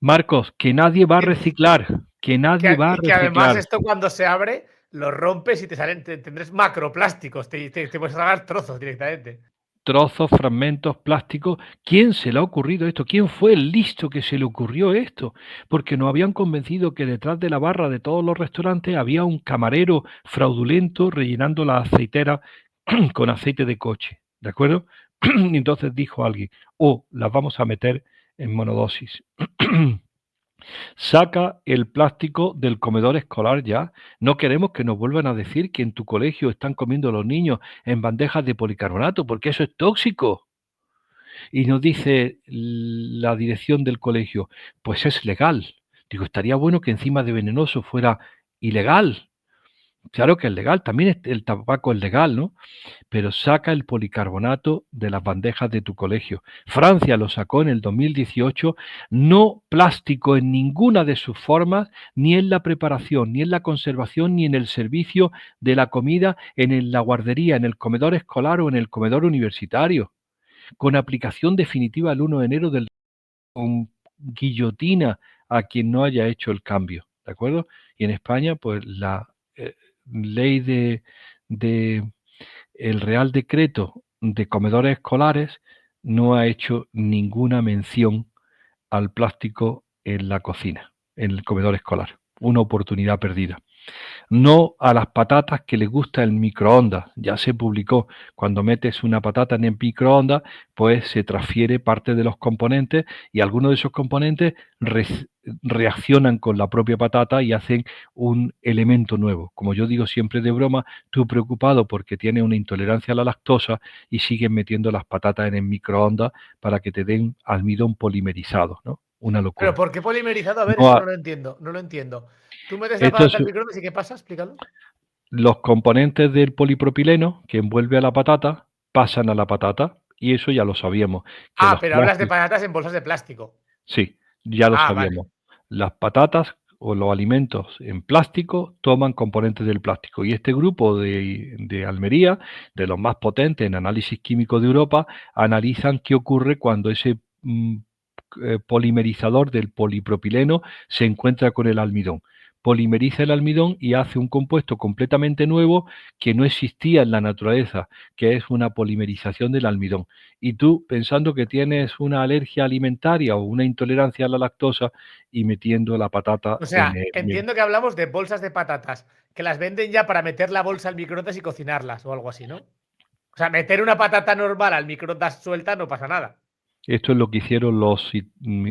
Marcos, que nadie va a reciclar, que nadie va a Que además reciclar. esto, cuando se abre, lo rompes y tendrás macroplásticos, te puedes sacar trozos directamente. Trozos, fragmentos, plásticos. ¿Quién se le ha ocurrido esto? ¿Quién fue el listo que se le ocurrió esto? Porque nos habían convencido que detrás de la barra de todos los restaurantes había un camarero fraudulento rellenando la aceitera con aceite de coche, ¿de acuerdo? Y entonces dijo alguien, las vamos a meter en monodosis. Saca el plástico del comedor escolar ya. No queremos que nos vuelvan a decir que en tu colegio están comiendo los niños en bandejas de policarbonato, porque eso es tóxico. Y nos dice la dirección del colegio, pues es legal. Digo, estaría bueno que encima de venenoso fuera ilegal. Claro que es legal, también el tabaco es legal, ¿no? Pero saca el policarbonato de las bandejas de tu colegio. Francia lo sacó en el 2018, no plástico en ninguna de sus formas, ni en la preparación, ni en la conservación, ni en el servicio de la comida, la guardería, en el comedor escolar o en el comedor universitario, con aplicación definitiva el 1 de enero con guillotina a quien no haya hecho el cambio, ¿de acuerdo? Y en España, pues la ley el Real Decreto de comedores escolares no ha hecho ninguna mención al plástico en la cocina, en el comedor escolar. Una oportunidad perdida. No a las patatas que les gusta el microondas. Ya se publicó, cuando metes una patata en el microondas, pues se transfiere parte de los componentes, y algunos de esos componentes reaccionan con la propia patata y hacen un elemento nuevo. Como yo digo siempre de broma, tú preocupado porque tienes una intolerancia a la lactosa y sigues metiendo las patatas en el microondas para que te den almidón polimerizado, ¿no? Una locura. ¿Pero por qué polimerizado? A ver, eso no lo entiendo, no lo entiendo. Tú metes la patata al microondas y ¿qué pasa? Explícalo. Los componentes del polipropileno que envuelve a la patata pasan a la patata, y eso ya lo sabíamos. Pero hablas de patatas en bolsas de plástico. Sí, ya lo sabíamos. Vale. Las patatas o los alimentos en plástico toman componentes del plástico. Y este grupo de Almería, de los más potentes en análisis químico de Europa, analizan qué ocurre cuando ese polimerizador del polipropileno se encuentra con el almidón. Polimeriza el almidón y hace un compuesto completamente nuevo que no existía en la naturaleza, que es una polimerización del almidón. Y tú, pensando que tienes una alergia alimentaria o una intolerancia a la lactosa, y metiendo la patata O sea, en el... entiendo que hablamos de bolsas de patatas, que las venden ya para meter la bolsa al microondas y cocinarlas o algo así, ¿no? O sea, meter una patata normal al microondas suelta no pasa nada. Esto es lo que hicieron los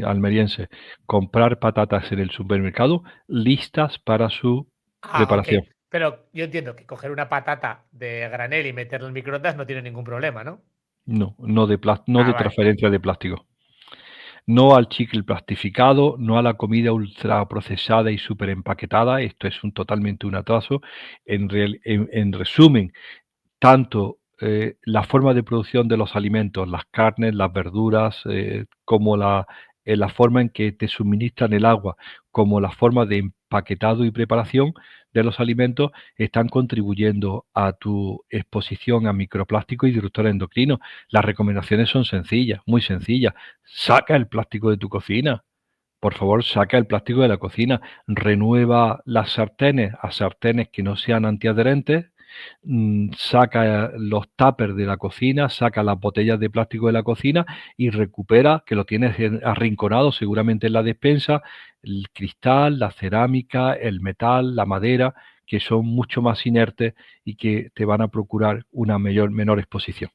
almerienses, comprar patatas en el supermercado listas para su Ah, ok. preparación. Pero yo entiendo que coger una patata de granel y meterla al microondas no tiene ningún problema, ¿no? No, no Ah, de vale. transferencia de plástico. No al chicle plastificado, no a la comida ultraprocesada y superempaquetada. Esto es totalmente un atraso. En resumen, tanto la forma de producción de los alimentos, las carnes, las verduras, como la forma en que te suministran el agua, como la forma de empaquetado y preparación de los alimentos, están contribuyendo a tu exposición a microplásticos y disruptores endocrinos. Las recomendaciones son sencillas, muy sencillas. Saca el plástico de tu cocina. Por favor, saca el plástico de la cocina. Renueva las sartenes a sartenes que no sean antiadherentes. Saca los tuppers de la cocina, saca las botellas de plástico de la cocina y recupera, que lo tienes arrinconado seguramente en la despensa, el cristal, la cerámica, el metal, la madera, que son mucho más inertes y que te van a procurar una menor exposición.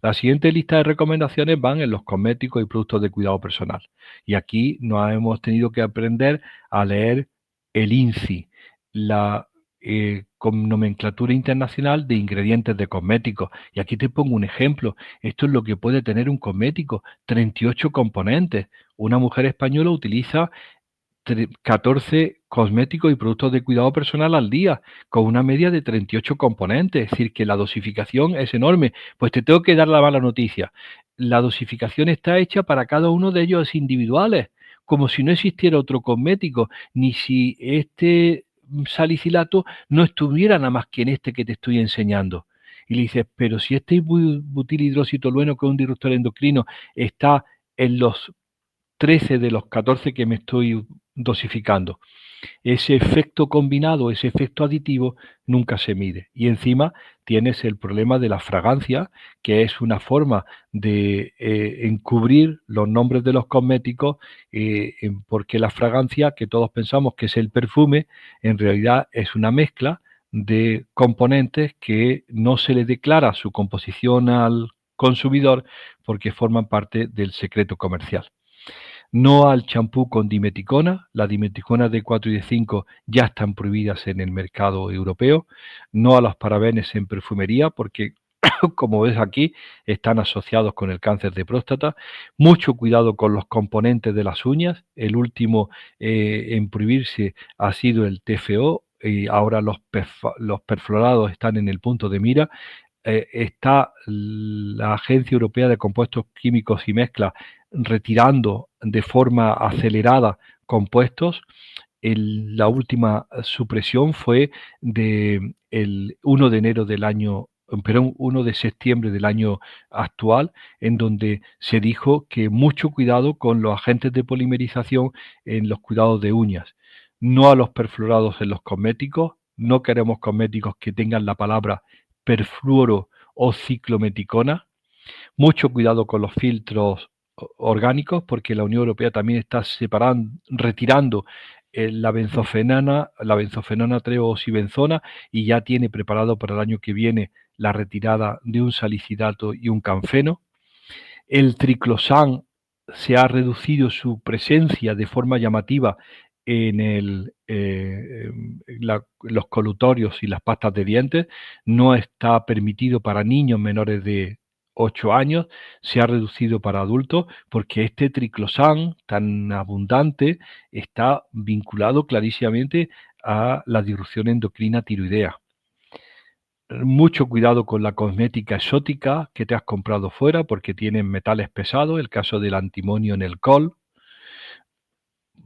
La siguiente lista de recomendaciones van en los cosméticos y productos de cuidado personal. Y aquí nos hemos tenido que aprender a leer el INCI, la con nomenclatura internacional de ingredientes de cosméticos. Y aquí te pongo un ejemplo. Esto es lo que puede tener un cosmético: 38 componentes. Una mujer española utiliza 14 cosméticos y productos de cuidado personal al día, con una media de 38 componentes. Es decir, que la dosificación es enorme. Pues te tengo que dar la mala noticia. La dosificación está hecha para cada uno de ellos individuales, como si no existiera otro cosmético, ni si este salicilato no estuviera nada más que en este que te estoy enseñando. Y le dices, pero si este butilhidroxitolueno, que es un disruptor endocrino, está en los 13 de los 14 que me estoy dosificando. Ese efecto combinado, ese efecto aditivo, nunca se mide. Y encima tienes el problema de la fragancia, que es una forma de encubrir los nombres de los cosméticos, porque la fragancia, que todos pensamos que es el perfume, en realidad es una mezcla de componentes que no se le declara su composición al consumidor porque forman parte del secreto comercial. No al champú con dimeticona. Las dimeticonas D4 y D5 ya están prohibidas en el mercado europeo. No a los parabenes en perfumería, porque como ves aquí, están asociados con el cáncer de próstata. Mucho cuidado con los componentes de las uñas. El último en prohibirse ha sido el TFO, y ahora los perfluorados están en el punto de mira. Está la Agencia Europea de Compuestos Químicos y Mezclas retirando de forma acelerada compuestos. La última supresión fue de el 1 de enero del año, perdón, 1 de septiembre del año actual, en donde se dijo que mucho cuidado con los agentes de polimerización en los cuidados de uñas. No a los perfluorados en los cosméticos. No queremos cosméticos que tengan la palabra perfluoro o ciclometicona. Mucho cuidado con los filtros orgánicos, porque la Unión Europea también está retirando la benzofenona 3-oxibenzona, y ya tiene preparado para el año que viene la retirada de un salicilato y un canfeno. El triclosan se ha reducido su presencia de forma llamativa en los colutorios y las pastas de dientes. No está permitido para niños menores de 8 años, se ha reducido para adultos, porque este triclosan tan abundante está vinculado clarísimamente a la disrupción endocrina tiroidea. Mucho cuidado con la cosmética exótica que te has comprado fuera, porque tienen metales pesados, el caso del antimonio en el col.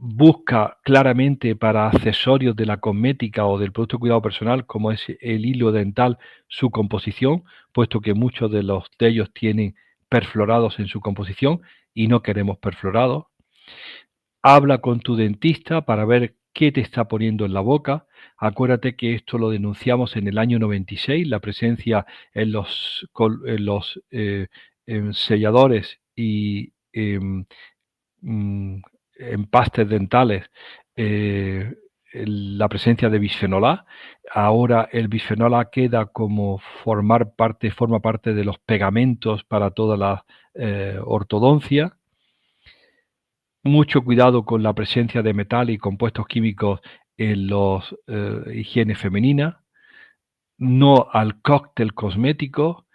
busca claramente para accesorios de la cosmética o del producto de cuidado personal, como es el hilo dental, su composición, puesto que muchos de ellos tienen perfluorados en su composición y no queremos perfluorados. Habla con tu dentista para ver qué te está poniendo en la boca. Acuérdate que esto lo denunciamos en el año 96, la presencia en los selladores y mm, empastes dentales, la presencia de bisfenol A. Ahora el bisfenol A queda como forma parte de los pegamentos para toda la ortodoncia. Mucho cuidado con la presencia de metal y compuestos químicos en los higiene femenina. No al cóctel cosmético.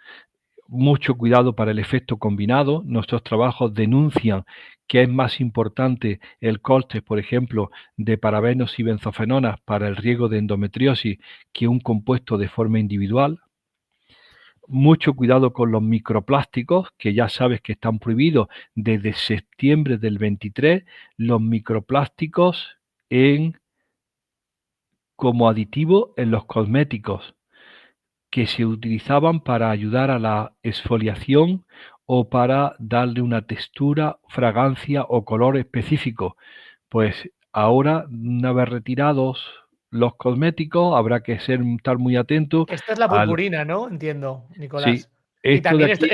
Mucho cuidado para el efecto combinado. Nuestros trabajos denuncian que es más importante el cóctel, por ejemplo, de parabenos y benzofenonas para el riesgo de endometriosis que un compuesto de forma individual. Mucho cuidado con los microplásticos, que ya sabes que están prohibidos desde septiembre del 23, los microplásticos como aditivo en los cosméticos, que se utilizaban para ayudar a la exfoliación o para darle una textura, fragancia o color específico. Pues ahora, una vez retirados los cosméticos, habrá que estar muy atento Esta es la al... purpurina, ¿no? Entiendo, Sí, Nicolás. Y esto de también aquí,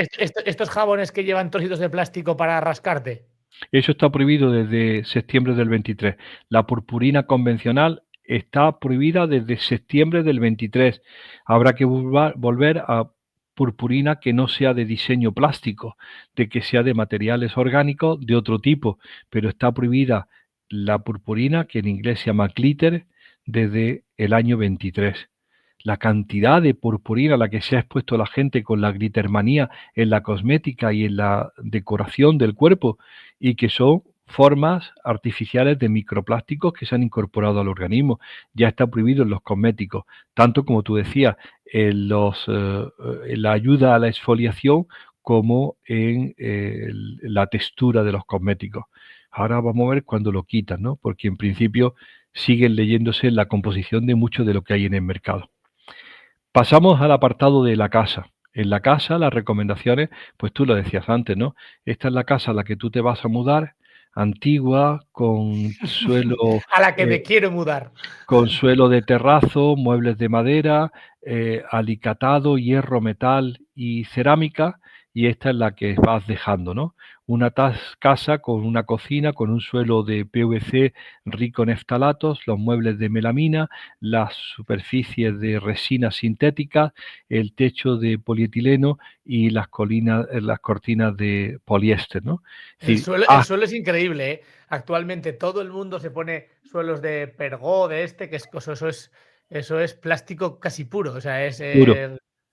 estos jabones que llevan trocitos de plástico para rascarte. eso está prohibido desde septiembre del 23. La purpurina convencional está prohibida desde septiembre del 23. Habrá que volver a purpurina que no sea de diseño plástico, de que sea de materiales orgánicos de otro tipo, pero está prohibida la purpurina, que en inglés se llama glitter, desde el año 23. La cantidad de purpurina a la que se ha expuesto la gente con la glittermanía en la cosmética y en la decoración del cuerpo, y que son formas artificiales de microplásticos que se han incorporado al organismo. Ya está prohibido en los cosméticos, tanto como tú decías, en la ayuda a la exfoliación como en la textura de los cosméticos. Ahora vamos a ver cuándo lo quitan, ¿no? Porque en principio siguen leyéndose la composición de mucho de lo que hay en el mercado. Pasamos al apartado de la casa. En la casa, las recomendaciones, pues tú lo decías antes, ¿no? Esta es la casa a la que tú te vas a mudar, antigua, A la que eh, me quiero mudar. con suelo de terrazo, muebles de madera, alicatado, hierro, metal y cerámica, y esta es la que vas dejando, ¿no? Una casa con una cocina, con un suelo de PVC rico en eftalatos, los muebles de melamina, las superficies de resina sintética, el techo de polietileno y las cortinas de poliéster, ¿no? Es decir, El suelo es increíble, ¿eh? Actualmente todo el mundo se pone suelos de pergó, de que es eso es plástico casi puro. O sea, es puro.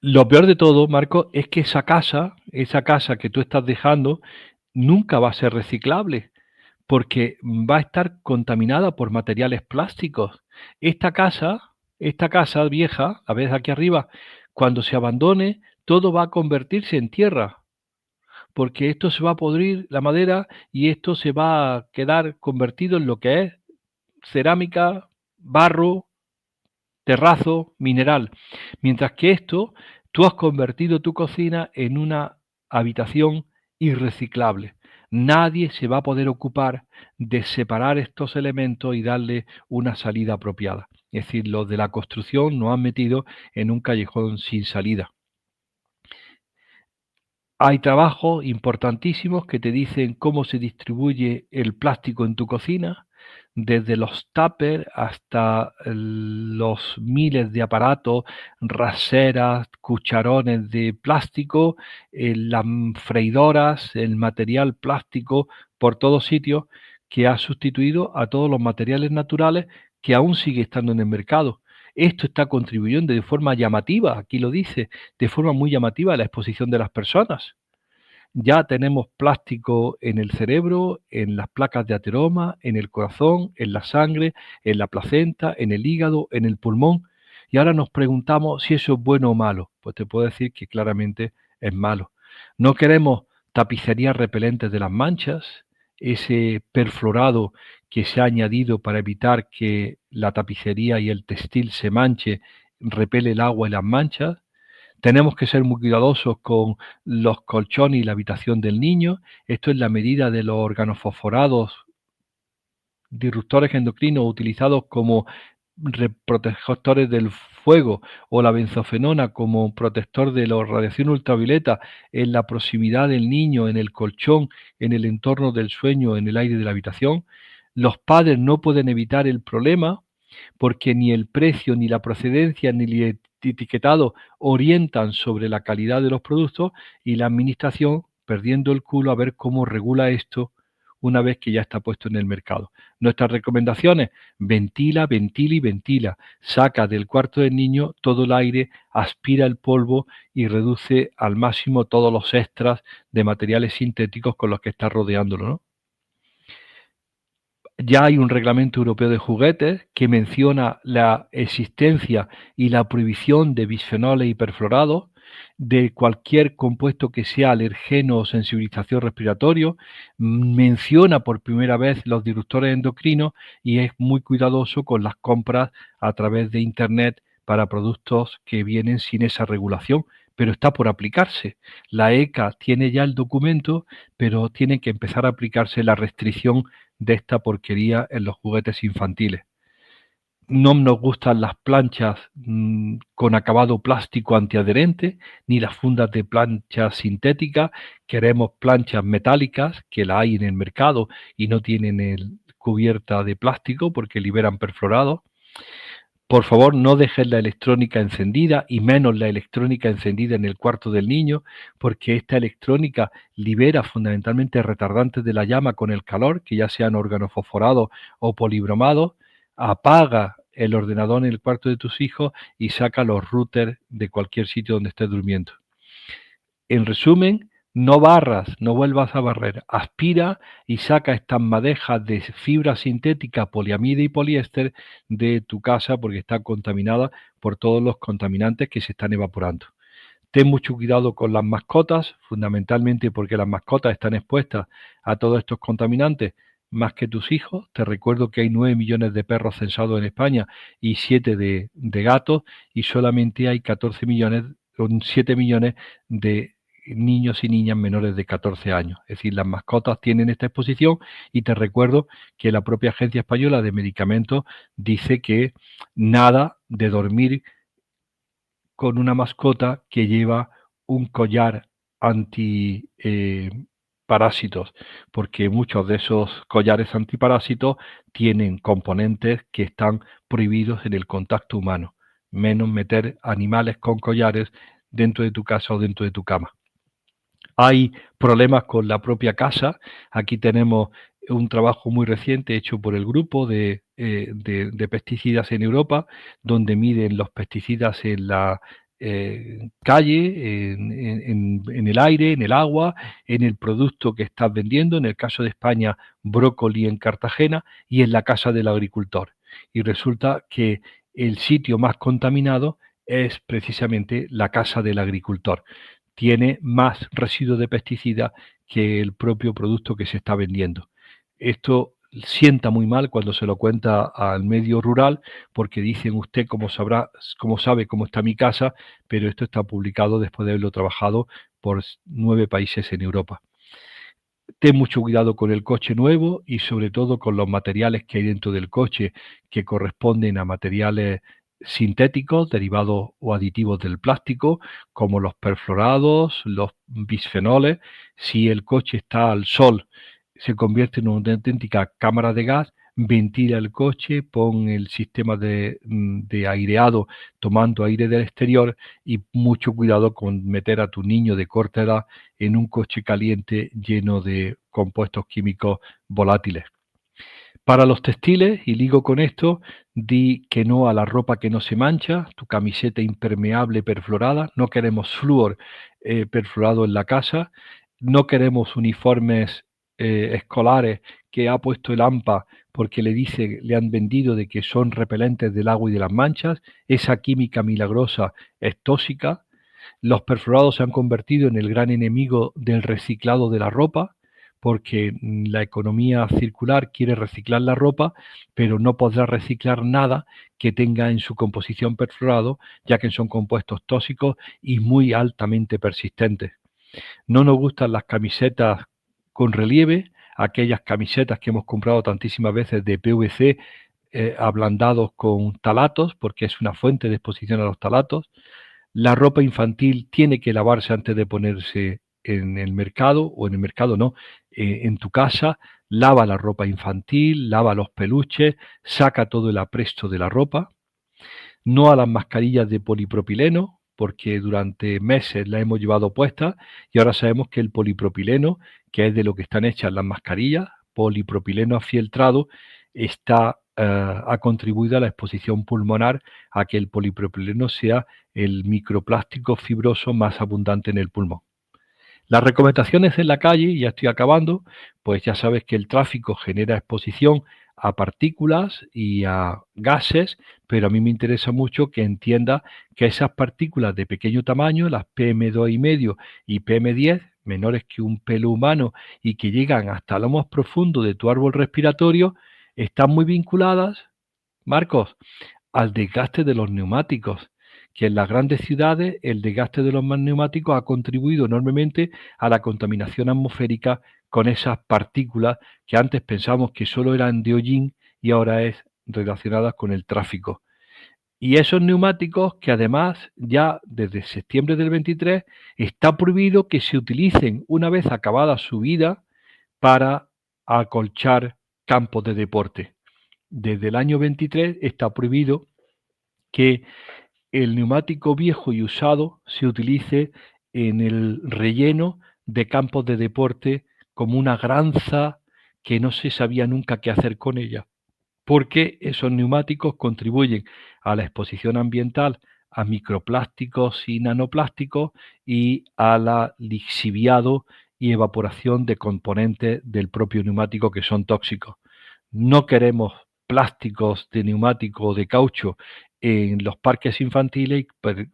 Lo peor de todo, Marco, es que esa casa que tú estás dejando, nunca va a ser reciclable, porque va a estar contaminada por materiales plásticos. Esta casa vieja, la ves aquí arriba, cuando se abandone, todo va a convertirse en tierra, porque esto se va a podrir la madera y esto se va a quedar convertido en lo que es cerámica, barro, terrazo, mineral. Mientras que esto, tú has convertido tu cocina en una habitación irreciclable. Nadie se va a poder ocupar de separar estos elementos y darle una salida apropiada. Es decir, los de la construcción nos han metido en un callejón sin salida. Hay trabajos importantísimos que te dicen cómo se distribuye el plástico en tu cocina, desde los tuppers hasta los miles de aparatos, raseras, cucharones de plástico, las freidoras, el material plástico por todos sitios, que ha sustituido a todos los materiales naturales que aún sigue estando en el mercado. Esto está contribuyendo de forma llamativa, aquí lo dice, de forma muy llamativa a la exposición de las personas. Ya tenemos plástico en el cerebro, en las placas de ateroma, en el corazón, en la sangre, en la placenta, en el hígado, en el pulmón. Y ahora nos preguntamos si eso es bueno o malo. Pues te puedo decir que claramente es malo. No queremos tapicerías repelentes de las manchas ese perfluorado que se ha añadido para evitar que la tapicería y el textil se manche, repele el agua y las manchas. Tenemos que ser muy cuidadosos con los colchones y la habitación del niño. Esto es la medida de los organofosforados disruptores endocrinos utilizados como protectores del fuego, o la benzofenona como protector de la radiación ultravioleta en la proximidad del niño, en el colchón, en el entorno del sueño, en el aire de la habitación. Los padres no pueden evitar el problema porque ni el precio, ni la procedencia, ni el etiquetado orientan sobre la calidad de los productos, y la administración perdiendo el culo a ver cómo regula esto una vez que ya está puesto en el mercado. Nuestras recomendaciones: ventila, ventila y ventila. Saca del cuarto del niño todo el aire, aspira el polvo y reduce al máximo todos los extras de materiales sintéticos con los que está rodeándolo, ¿no? Ya hay un reglamento europeo de juguetes que menciona la existencia y la prohibición de bisfenoles y perfluorados, de cualquier compuesto que sea alergeno o sensibilización respiratorio. Menciona por primera vez los disruptores endocrinos y es muy cuidadoso con las compras a través de Internet para productos que vienen sin esa regulación, pero está por aplicarse. La ECA tiene ya el documento, pero tiene que empezar a aplicarse la restricción de esta porquería en los juguetes infantiles. No nos gustan las planchas con acabado plástico antiadherente, ni las fundas de planchas sintéticas. Queremos planchas metálicas, que la hay en el mercado y no tienen cubierta de plástico porque liberan perfluorados. Por favor, no dejes la electrónica encendida, y menos la electrónica encendida en el cuarto del niño, porque esta electrónica libera fundamentalmente retardantes de la llama con el calor, que ya sean organofosforados o polibromados. Apaga el ordenador en el cuarto de tus hijos y saca los routers de cualquier sitio donde estés durmiendo. En resumen, no barras, no vuelvas a barrer, aspira y saca estas madejas de fibra sintética, poliamida y poliéster de tu casa, porque está contaminada por todos los contaminantes que se están evaporando. Ten mucho cuidado con las mascotas, fundamentalmente porque las mascotas están expuestas a todos estos contaminantes más que tus hijos. Te recuerdo que hay 9 millones de perros censados en España y 7 de gatos, y solamente hay 7 millones de niños y niñas menores de 14 años. Es decir, las mascotas tienen esta exposición, y te recuerdo que la propia Agencia Española de Medicamentos dice que nada de dormir con una mascota que lleva un collar antiparásitos, porque muchos de esos collares antiparásitos tienen componentes que están prohibidos en el contacto humano, menos meter animales con collares dentro de tu casa o dentro de tu cama. Hay problemas con la propia casa. Aquí tenemos un trabajo muy reciente hecho por el grupo de pesticidas en Europa, donde miden los pesticidas en la calle, en el aire, en el agua, en el producto que estás vendiendo, en el caso de España, brócoli en Cartagena, y en la casa del agricultor. Y resulta que el sitio más contaminado es precisamente la casa del agricultor. Tiene más residuos de pesticida que el propio producto que se está vendiendo. Esto sienta muy mal cuando se lo cuenta al medio rural, porque dicen: usted cómo sabe cómo está mi casa, pero esto está publicado después de haberlo trabajado por 9 países en Europa. Ten mucho cuidado con el coche nuevo y sobre todo con los materiales que hay dentro del coche, que corresponden a materiales sintéticos, derivados o aditivos del plástico, como los perfluorados, los bisfenoles. Si el coche está al sol, se convierte en una auténtica cámara de gas. Ventila el coche, pon el sistema de aireado tomando aire del exterior, y mucho cuidado con meter a tu niño de corta edad en un coche caliente lleno de compuestos químicos volátiles. Para los textiles, y ligo con esto, di que no a la ropa que no se mancha, tu camiseta impermeable perfluorada. No queremos flúor perfluorado en la casa. No queremos uniformes escolares que ha puesto el AMPA porque le han vendido de que son repelentes del agua y de las manchas. Esa química milagrosa es tóxica. Los perfluorados se han convertido en el gran enemigo del reciclado de la ropa, porque la economía circular quiere reciclar la ropa, pero no podrá reciclar nada que tenga en su composición perfluorado, ya que son compuestos tóxicos y muy altamente persistentes. No nos gustan las camisetas con relieve, aquellas camisetas que hemos comprado tantísimas veces de PVC ablandados con talatos, porque es una fuente de exposición a los talatos. La ropa infantil tiene que lavarse antes de ponerse en el mercado, o en el mercado no, en tu casa. Lava la ropa infantil, lava los peluches, saca todo el apresto de la ropa. No a las mascarillas de polipropileno, porque durante meses la hemos llevado puesta y ahora sabemos que el polipropileno, que es de lo que están hechas las mascarillas, polipropileno afieltrado, ha contribuido a la exposición pulmonar, a que el polipropileno sea el microplástico fibroso más abundante en el pulmón. Las recomendaciones en la calle, ya estoy acabando, pues ya sabes que el tráfico genera exposición a partículas y a gases, pero a mí me interesa mucho que entienda que esas partículas de pequeño tamaño, las PM2,5 y PM10, menores que un pelo humano y que llegan hasta lo más profundo de tu árbol respiratorio, están muy vinculadas, Marcos, al desgaste de los neumáticos, que en las grandes ciudades el desgaste de los neumáticos ha contribuido enormemente a la contaminación atmosférica con esas partículas que antes pensábamos que solo eran de hollín y ahora es relacionadas con el tráfico. Y esos neumáticos que además ya desde septiembre del 23 está prohibido que se utilicen una vez acabada su vida para acolchar campos de deporte. Desde el año 23 está prohibido que el neumático viejo y usado se utilice en el relleno de campos de deporte como una granza que no se sabía nunca qué hacer con ella, porque esos neumáticos contribuyen a la exposición ambiental a microplásticos y nanoplásticos y a la lixiviado y evaporación de componentes del propio neumático que son tóxicos. No queremos plásticos de neumático o de caucho en los parques infantiles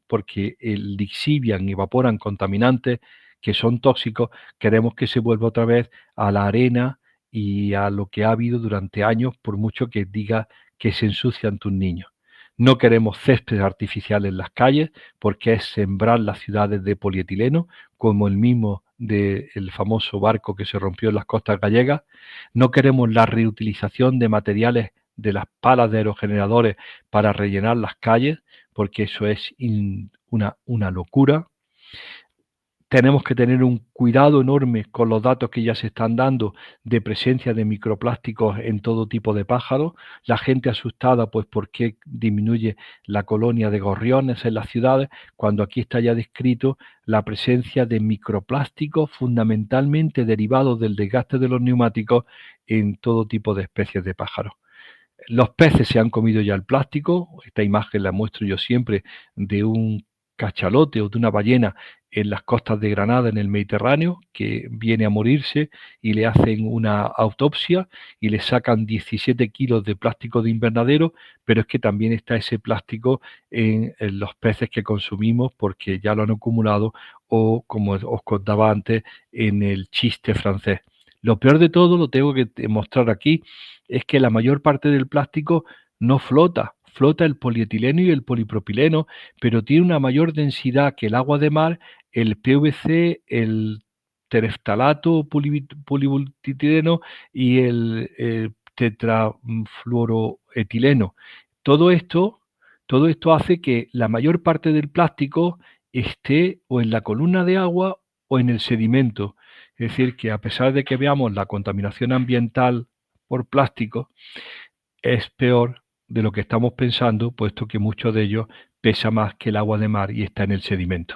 porque lixivian y evaporan contaminantes que son tóxicos. Queremos que se vuelva otra vez a la arena y a lo que ha habido durante años, por mucho que diga que se ensucian tus niños. No queremos césped artificial en las calles porque es sembrar las ciudades de polietileno, como el mismo del famoso barco que se rompió en las costas gallegas. No queremos la reutilización de materiales de las palas de aerogeneradores para rellenar las calles, porque eso es una locura. Tenemos que tener un cuidado enorme con los datos que ya se están dando de presencia de microplásticos en todo tipo de pájaros. La gente asustada, pues, ¿por qué disminuye la colonia de gorriones en las ciudades? Cuando aquí está ya descrito la presencia de microplásticos fundamentalmente derivados del desgaste de los neumáticos en todo tipo de especies de pájaros. Los peces se han comido ya el plástico. Esta imagen la muestro yo siempre de un cachalote o de una ballena en las costas de Granada, en el Mediterráneo, que viene a morirse y le hacen una autopsia y le sacan 17 kilos de plástico de invernadero, pero es que también está ese plástico en los peces que consumimos porque ya lo han acumulado, o como os contaba antes en el chiste francés. Lo peor de todo, lo tengo que mostrar aquí, es que la mayor parte del plástico no flota. Flota el polietileno y el polipropileno, pero tiene una mayor densidad que el agua de mar, el PVC, el tereftalato polibutileno y el tetrafluoroetileno. Todo esto hace que la mayor parte del plástico esté o en la columna de agua o en el sedimento. Es decir, que a pesar de que veamos la contaminación ambiental por plástico, es peor de lo que estamos pensando, puesto que mucho de ello pesa más que el agua de mar y está en el sedimento.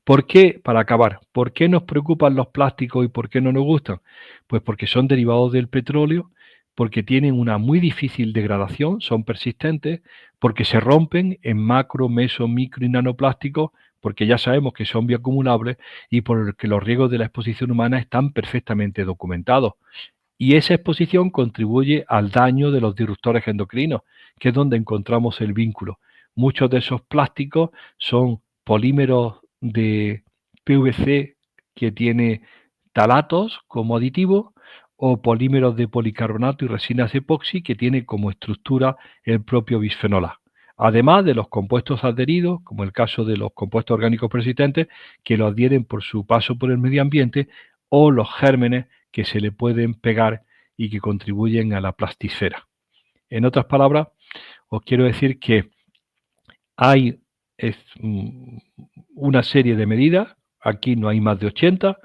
¿Por qué? Para acabar, ¿por qué nos preocupan los plásticos y por qué no nos gustan? Pues porque son derivados del petróleo, porque tienen una muy difícil degradación, son persistentes, porque se rompen en macro, meso, micro y nanoplásticos, porque ya sabemos que son bioacumulables y porque los riesgos de la exposición humana están perfectamente documentados. Y esa exposición contribuye al daño de los disruptores endocrinos, que es donde encontramos el vínculo. Muchos de esos plásticos son polímeros de PVC que tiene talatos como aditivo o polímeros de policarbonato y resinas epoxi que tiene como estructura el propio bisfenol A. Además de los compuestos adheridos, como el caso de los compuestos orgánicos persistentes, que lo adhieren por su paso por el medio ambiente, o los gérmenes que se le pueden pegar y que contribuyen a la plastisfera. En otras palabras, os quiero decir que hay una serie de medidas, aquí no hay más de 80,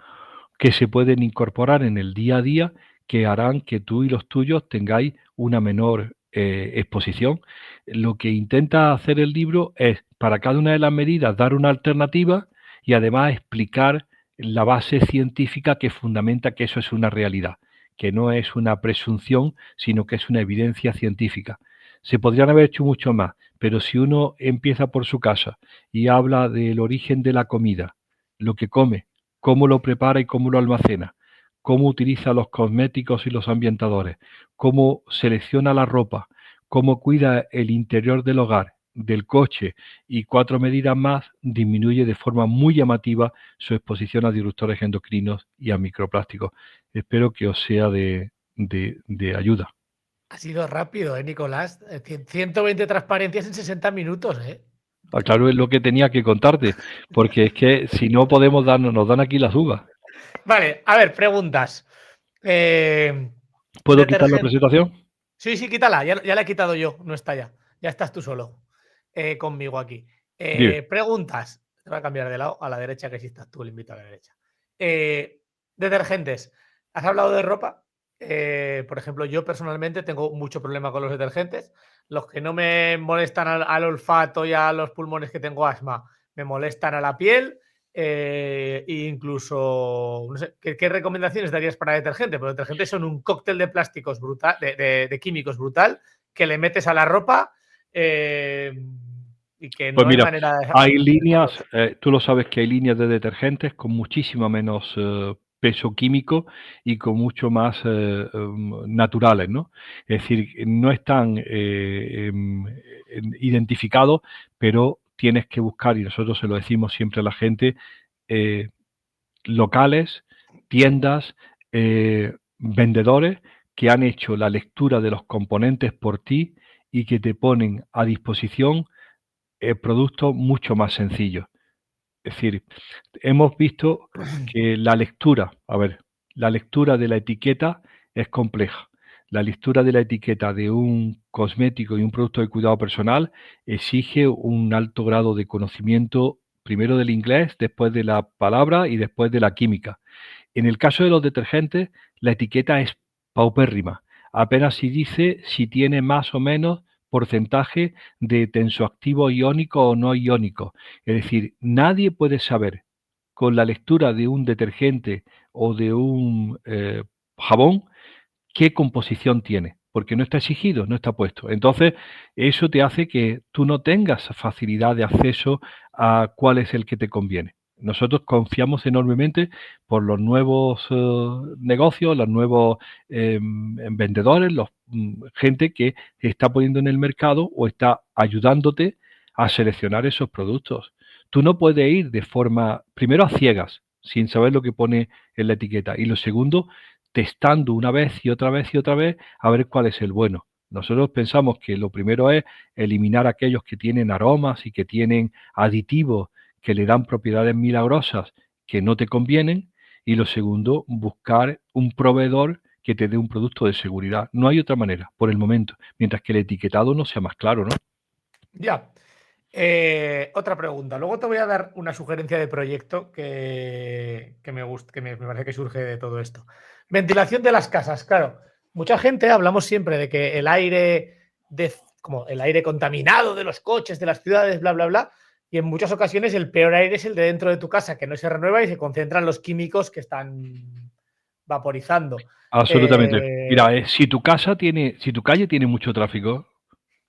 que se pueden incorporar en el día a día que harán que tú y los tuyos tengáis una menor exposición. Lo que intenta hacer el libro es, para cada una de las medidas, dar una alternativa y además explicar la base científica que fundamenta que eso es una realidad, que no es una presunción, sino que es una evidencia científica. Se podrían haber hecho mucho más, pero si uno empieza por su casa y habla del origen de la comida, lo que come, cómo lo prepara y cómo lo almacena, cómo utiliza los cosméticos y los ambientadores, cómo selecciona la ropa, cómo cuida el interior del hogar, del coche y 4 medidas más, disminuye de forma muy llamativa su exposición a disruptores endocrinos y a microplásticos. Espero que os sea de ayuda. Ha sido rápido, Nicolás. 120 transparencias en 60 minutos, ¿eh? Claro, es lo que tenía que contarte, porque es que si no podemos nos dan aquí las uvas. Vale, a ver, preguntas. ¿Puedo quitar la presentación? Sí, quítala, ya la he quitado yo, no está ya. Ya estás tú solo conmigo aquí. Preguntas. Te voy a cambiar de lado a la derecha, que sí estás tú, el invitado a la derecha. Detergentes. ¿Has hablado de ropa? Por ejemplo, yo personalmente tengo mucho problema con los detergentes. Los que no me molestan al olfato y a los pulmones, que tengo asma, me molestan a la piel. E incluso, no sé, ¿qué recomendaciones darías para detergente? Porque los detergentes son un cóctel de plásticos brutal, de químicos brutal, que le metes a la ropa y que no hay manera de... Hay líneas, tú lo sabes que hay líneas de detergentes con muchísimo menos peso químico y con mucho más naturales, ¿no? Es decir, no están identificados, pero tienes que buscar, y nosotros se lo decimos siempre a la gente, locales, tiendas, vendedores que han hecho la lectura de los componentes por ti y que te ponen a disposición productos mucho más sencillos. Es decir, hemos visto que la lectura de la etiqueta es compleja. La lectura de la etiqueta de un cosmético y un producto de cuidado personal exige un alto grado de conocimiento, primero del inglés, después de la palabra y después de la química. En el caso de los detergentes, la etiqueta es paupérrima. Apenas si dice si tiene más o menos porcentaje de tensoactivo iónico o no iónico. Es decir, nadie puede saber con la lectura de un detergente o de un jabón qué composición tiene, porque no está exigido, no está puesto. Entonces, eso te hace que tú no tengas facilidad de acceso a cuál es el que te conviene. Nosotros confiamos enormemente por los nuevos negocios, los nuevos vendedores, gente que está poniendo en el mercado o está ayudándote a seleccionar esos productos. Tú no puedes ir de forma, primero a ciegas, sin saber lo que pone en la etiqueta. Y lo segundo, testando una vez y otra vez y otra vez a ver cuál es el bueno. Nosotros pensamos que lo primero es eliminar aquellos que tienen aromas y que tienen aditivos que le dan propiedades milagrosas que no te convienen, y lo segundo, buscar un proveedor que te dé un producto de seguridad. No hay otra manera, por el momento, mientras que el etiquetado no sea más claro, ¿no? Ya. Otra pregunta. Luego te voy a dar una sugerencia de proyecto que me gusta, que me parece que surge de todo esto. Ventilación de las casas. Claro, mucha gente hablamos siempre de que el aire, como el aire contaminado de los coches, de las ciudades, bla, bla, bla. Y en muchas ocasiones el peor aire es el de dentro de tu casa, que no se renueva y se concentran los químicos que están vaporizando. Absolutamente. Mira, si tu calle tiene mucho tráfico,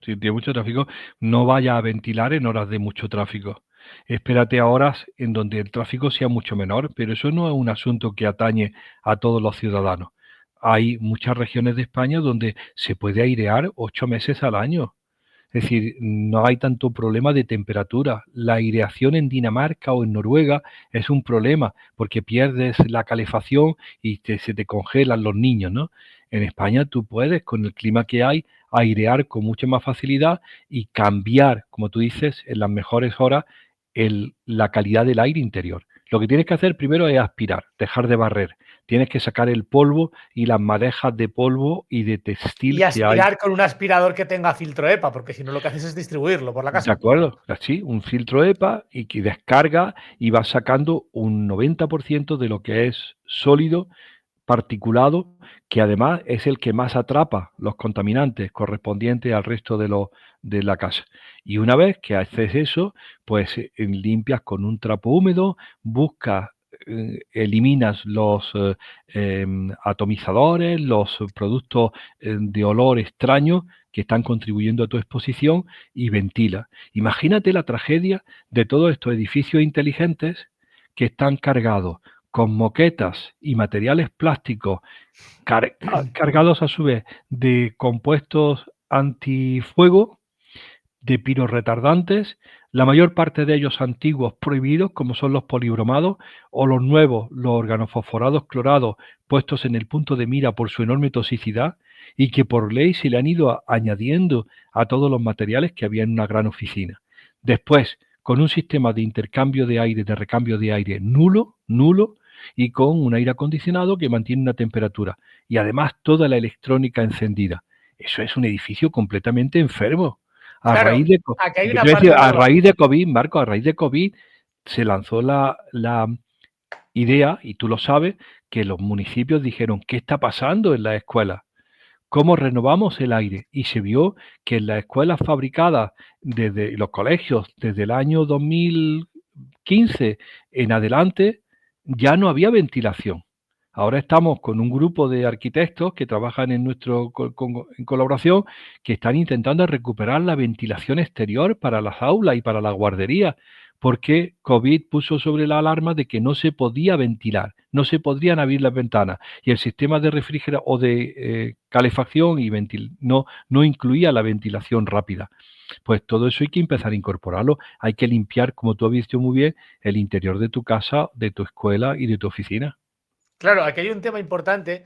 si tiene mucho tráfico, no vaya a ventilar en horas de mucho tráfico. Espérate a horas en donde el tráfico sea mucho menor, pero eso no es un asunto que atañe a todos los ciudadanos. Hay muchas regiones de España donde se puede airear 8 meses al año. Es Es decir, no hay tanto problema de temperatura. La aireación en Dinamarca o en Noruega es un problema porque pierdes la calefacción y se te congelan los niños, ¿no? En España tú puedes, con el clima que hay, airear con mucha más facilidad y cambiar, como tú dices, en las mejores horas la calidad del aire interior. Lo que tienes que hacer primero es aspirar, dejar de barrer. Tienes que sacar el polvo y las madejas de polvo y de textil Y que hay. aspirar con un aspirador que tenga filtro EPA, porque si no lo que haces es distribuirlo por la De casa. acuerdo, así, un filtro EPA y que descarga y va sacando un 90% de lo que es sólido, particulado, que además es el que más atrapa los contaminantes correspondientes al resto de la casa. Y una vez que haces eso, pues limpias con un trapo húmedo, buscas, eliminas los atomizadores, los productos de olor extraño que están contribuyendo a tu exposición y ventila. Imagínate la tragedia de todos estos edificios inteligentes que están cargados con moquetas y materiales plásticos cargados a su vez de compuestos antifuego, de pirorretardantes, la mayor parte de ellos antiguos prohibidos, como son los polibromados, o los nuevos, los organofosforados clorados, puestos en el punto de mira por su enorme toxicidad, y que por ley se le han ido añadiendo a todos los materiales que había en una gran oficina. Después, con un sistema de intercambio de aire, de recambio de aire nulo, y con un aire acondicionado que mantiene una temperatura, y además toda la electrónica encendida. Eso es un edificio completamente enfermo. Claro, aquí hay una parte A raíz de COVID, Marco, a raíz de COVID se lanzó la idea, y tú lo sabes, que los municipios dijeron, ¿qué está pasando en las escuelas? ¿Cómo renovamos el aire? Y se vio que en las escuelas fabricadas desde los colegios desde el año 2015 en adelante ya no había ventilación. Ahora estamos con un grupo de arquitectos que trabajan en en colaboración, que están intentando recuperar la ventilación exterior para las aulas y para las guarderías, porque COVID puso sobre la alarma de que no se podía ventilar, no se podrían abrir las ventanas, y el sistema de refrigeración o de calefacción y no incluía la ventilación rápida. Pues todo eso hay que empezar a incorporarlo. Hay que limpiar, como tú has visto muy bien, el interior de tu casa, de tu escuela y de tu oficina. Claro, aquí hay un tema importante,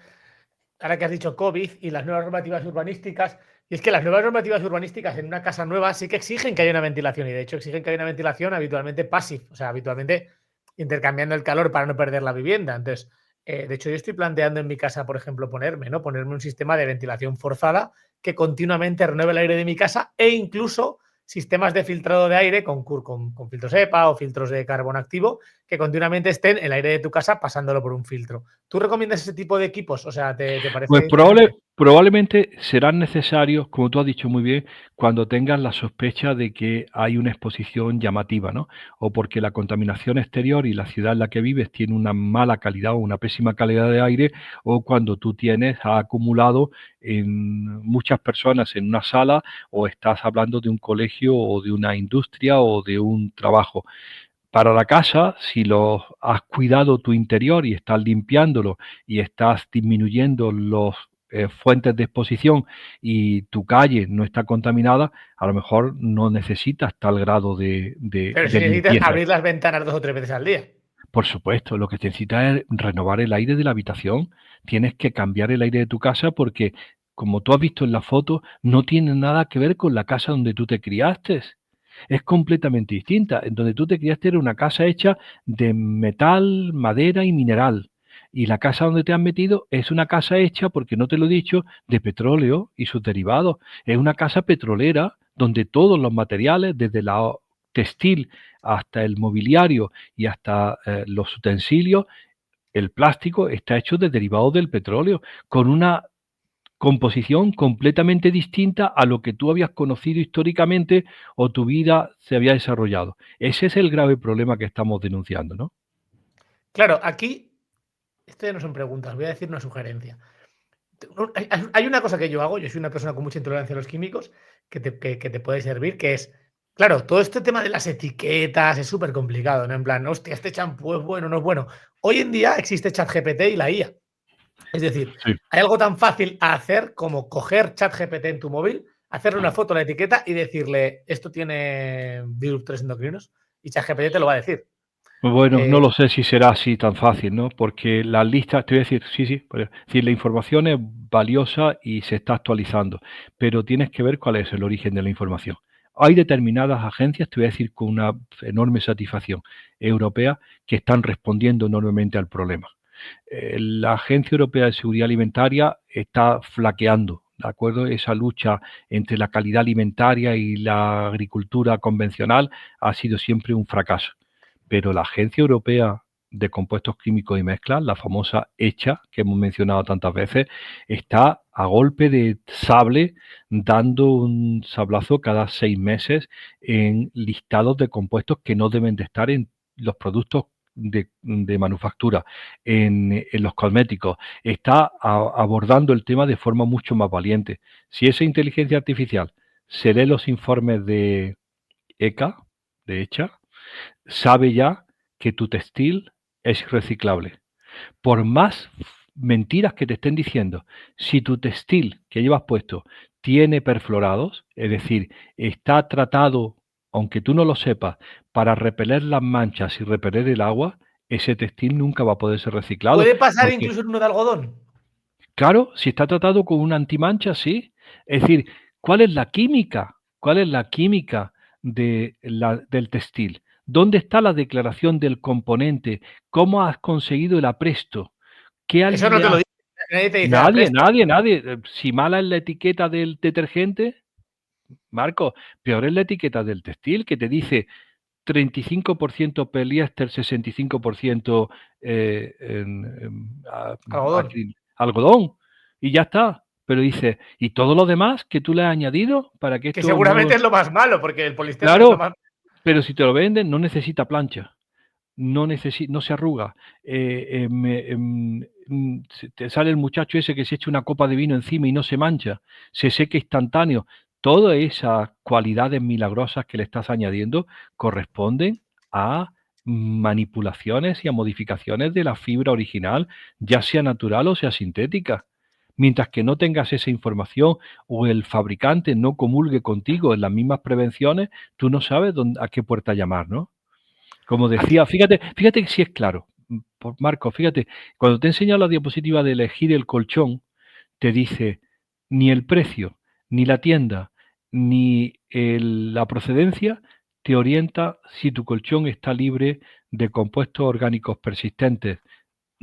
ahora que has dicho COVID y las nuevas normativas urbanísticas, y es que las nuevas normativas urbanísticas en una casa nueva sí que exigen que haya una ventilación, y de hecho exigen que haya una ventilación habitualmente passive, o sea, habitualmente intercambiando el calor para no perder la vivienda. Entonces, de hecho, yo estoy planteando en mi casa, por ejemplo, ponerme un sistema de ventilación forzada que continuamente renueve el aire de mi casa, e incluso sistemas de filtrado de aire con filtros EPA o filtros de carbono activo que continuamente estén el aire de tu casa pasándolo por un filtro. ¿Tú recomiendas ese tipo de equipos? O sea, ¿te parece? Pues probablemente serán necesarios, como tú has dicho muy bien, cuando tengas la sospecha de que hay una exposición llamativa, ¿no? O porque la contaminación exterior y la ciudad en la que vives tiene una mala calidad o una pésima calidad de aire, o cuando tú has acumulado en muchas personas en una sala, o estás hablando de un colegio o de una industria o de un trabajo. Para la casa, si lo has cuidado tu interior y estás limpiándolo y estás disminuyendo los fuentes de exposición y tu calle no está contaminada, a lo mejor no necesitas tal grado de Pero si necesitas limpieza. abrir las ventanas 2 o 3 veces al día. Por supuesto, lo que necesitas es renovar el aire de la habitación. Tienes que cambiar el aire de tu casa porque, como tú has visto en la foto, no tiene nada que ver con la casa donde tú te criaste. Es completamente distinta. En donde tú te criaste era una casa hecha de metal, madera y mineral. Y la casa donde te has metido es una casa hecha, porque no te lo he dicho, de petróleo y sus derivados. Es una casa petrolera donde todos los materiales, desde la textil hasta el mobiliario y hasta los utensilios, el plástico está hecho de derivados del petróleo, con una composición completamente distinta a lo que tú habías conocido históricamente o tu vida se había desarrollado. Ese es el grave problema que estamos denunciando, ¿no? Claro, aquí, esto ya no son preguntas, voy a decir una sugerencia. Hay una cosa que yo hago, yo soy una persona con mucha intolerancia a los químicos, que te puede servir, que es, claro, todo este tema de las etiquetas es súper complicado, ¿no? En plan, hostia, este champú es bueno, no es bueno. Hoy en día existe ChatGPT y la IA. Es decir, Sí. hay algo tan fácil a hacer como coger ChatGPT en tu móvil, hacerle una foto a la etiqueta y decirle, esto tiene disruptores endocrinos, y ChatGPT te lo va a decir. Bueno, no lo sé si será así tan fácil, ¿no? Porque las listas, te voy a decir, sí, pues, es decir, la información es valiosa y se está actualizando, pero tienes que ver cuál es el origen de la información. Hay determinadas agencias, te voy a decir con una enorme satisfacción europea, que están respondiendo enormemente al problema. La Agencia Europea de Seguridad Alimentaria está flaqueando, ¿de acuerdo? Esa lucha entre la calidad alimentaria y la agricultura convencional ha sido siempre un fracaso. Pero la Agencia Europea de Compuestos Químicos y Mezclas, la famosa ECHA, que hemos mencionado tantas veces, está a golpe de sable dando un sablazo cada 6 meses en listados de compuestos que no deben de estar en los productos de manufactura, en los cosméticos. Está abordando el tema de forma mucho más valiente. Si esa inteligencia artificial se lee los informes de ECA, de ECHA, sabe ya que tu textil es reciclable. Por más mentiras que te estén diciendo, si tu textil que llevas puesto tiene perfluorados, es decir, está tratado, aunque tú no lo sepas, para repeler las manchas y repeler el agua, ese textil nunca va a poder ser reciclado. ¿Puede pasar porque, incluso en uno de algodón? claro, si está tratado con una antimancha, sí. Es decir, ¿cuál es la química? ¿Cuál es la química del textil? ¿Dónde está la declaración del componente? ¿Cómo has conseguido el apresto? ¿Qué Eso no alguien te lo le dice. Nadie te dice Nadie, apresto. nadie. Si mala es la etiqueta del detergente, Marco, peor es la etiqueta del textil que te dice 35% poliéster, 65% Algodón. algodón, y ya está. Pero dice, ¿y todo lo demás que tú le has añadido para que Que esto no... seguramente es lo más malo, porque el poliéster es lo Claro, más. pero si te lo venden, no necesita plancha, no se arruga. Te sale el muchacho ese que se echa una copa de vino encima y no se mancha, se seca instantáneo. Todas esas cualidades milagrosas que le estás añadiendo corresponden a manipulaciones y a modificaciones de la fibra original, ya sea natural o sea sintética. Mientras que no tengas esa información o el fabricante no comulgue contigo en las mismas prevenciones, tú no sabes a qué puerta llamar, ¿no? Como decía, fíjate que si es claro, Marco, fíjate, cuando te he enseñado la diapositiva de elegir el colchón, te dice ni el precio, ni la tienda, ni la procedencia te orienta si tu colchón está libre de compuestos orgánicos persistentes,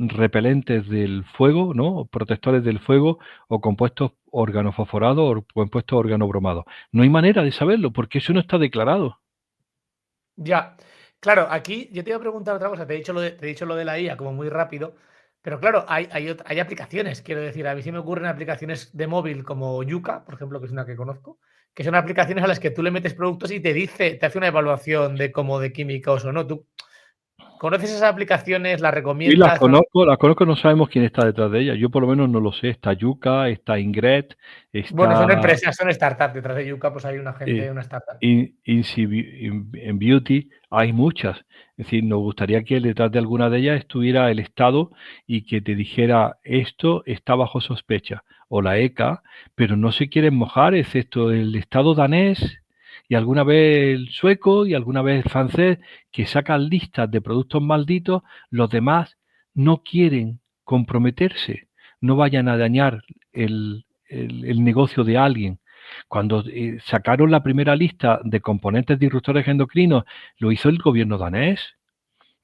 repelentes del fuego, ¿no? Protectores del fuego, o compuestos organofosforados o compuestos organobromados. No hay manera de saberlo porque eso no está declarado. Ya. Claro, aquí yo te iba a preguntar otra cosa. Te he dicho lo de la IA como muy rápido, pero claro, hay aplicaciones. Quiero decir, a mí sí me ocurren aplicaciones de móvil como Yuka, por ejemplo, que es una que conozco, que son aplicaciones a las que tú le metes productos y te hace una evaluación de cómo de químicos o no. ¿Tú conoces esas aplicaciones? ¿Las Sí, recomiendas? las conozco, no sabemos quién está detrás de ellas. Yo por lo menos no lo sé. Está Yuka, está Ingrid, Bueno, está son empresas, son startups. Detrás de Yuka, pues hay una gente, una startup. en Beauty, hay muchas. Es decir, nos gustaría que detrás de alguna de ellas estuviera el Estado y que te dijera esto está bajo sospecha, o la ECA, pero no se quieren mojar, excepto el Estado danés y alguna vez el sueco y alguna vez el francés, que sacan listas de productos malditos. Los demás no quieren comprometerse, no vayan a dañar el negocio de alguien. Cuando sacaron la primera lista de componentes disruptores endocrinos, lo hizo el gobierno danés,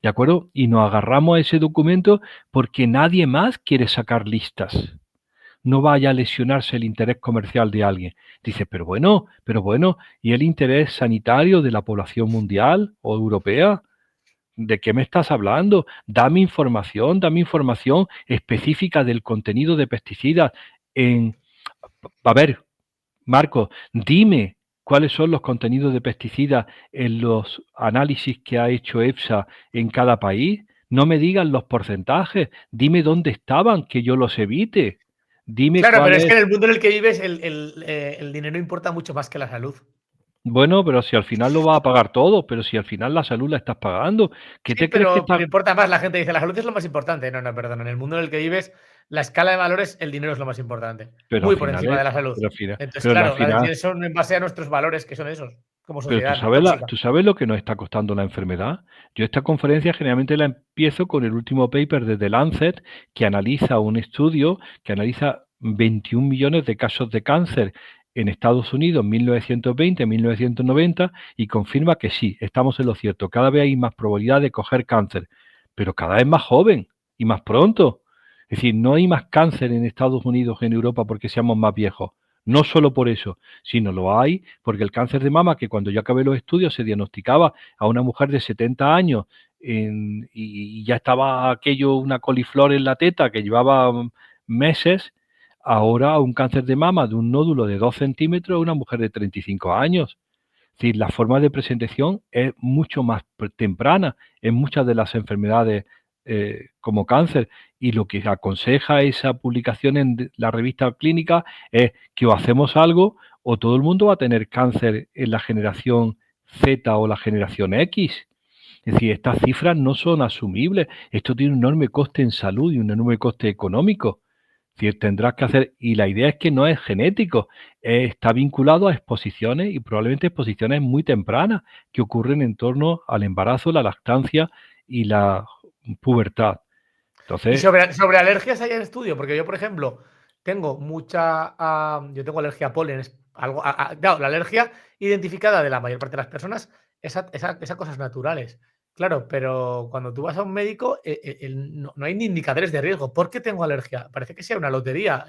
¿de acuerdo? Y nos agarramos a ese documento porque nadie más quiere sacar listas. No vaya a lesionarse el interés comercial de alguien. Dice, pero bueno, ¿y el interés sanitario de la población mundial o europea? ¿De qué me estás hablando? Dame información específica del contenido de pesticidas A ver, Marco, dime cuáles son los contenidos de pesticidas en los análisis que ha hecho EFSA en cada país. No me digan los porcentajes, dime dónde estaban, que yo los evite. Dime Claro, cuál pero es es. que en el mundo en el que vives el dinero importa mucho más que la salud. Bueno, pero si al final lo va a pagar todo, pero si al final la salud la estás pagando, ¿qué Sí, te crees que pero está? importa más. La gente dice, la salud es lo más importante. No, perdón. En el mundo en el que vives, la escala de valores, el dinero es lo más importante. Pero Muy al por final encima de la salud. Entonces, claro, las decisiones son en base a nuestros valores, que son esos, como Pero sociedad, no tóxica. ¿tú sabes lo que nos está costando la enfermedad? Yo esta conferencia generalmente la empiezo con el último paper de The Lancet, que analiza un estudio que analiza 21 millones de casos de cáncer en Estados Unidos en 1920, 1990, y confirma que sí, estamos en lo cierto. Cada vez hay más probabilidad de coger cáncer, pero cada vez más joven y más pronto. Es decir, no hay más cáncer en Estados Unidos que en Europa porque seamos más viejos. No solo por eso, sino lo hay porque el cáncer de mama, que cuando yo acabé los estudios se diagnosticaba a una mujer de 70 años y ya estaba aquello, una coliflor en la teta que llevaba meses, ahora un cáncer de mama de un nódulo de 2 centímetros a una mujer de 35 años. Es decir, la forma de presentación es mucho más temprana en muchas de las enfermedades como cáncer, y lo que aconseja esa publicación en la revista clínica es que o hacemos algo o todo el mundo va a tener cáncer en la generación Z o la generación X. Es decir, estas cifras no son asumibles. Esto tiene un enorme coste en salud y un enorme coste económico. Es decir, tendrás que hacer, y la idea es que no es genético, está vinculado a exposiciones y probablemente exposiciones muy tempranas que ocurren en torno al embarazo, la lactancia y la pubertad. Y Entonces, sobre alergias hay en estudio, porque yo, por ejemplo, tengo yo tengo alergia a polen, claro, la alergia identificada de la mayor parte de las personas, esa cosas naturales. Claro, pero cuando tú vas a un médico, no hay ni indicadores de riesgo. ¿Por qué tengo alergia? Parece que sea una lotería.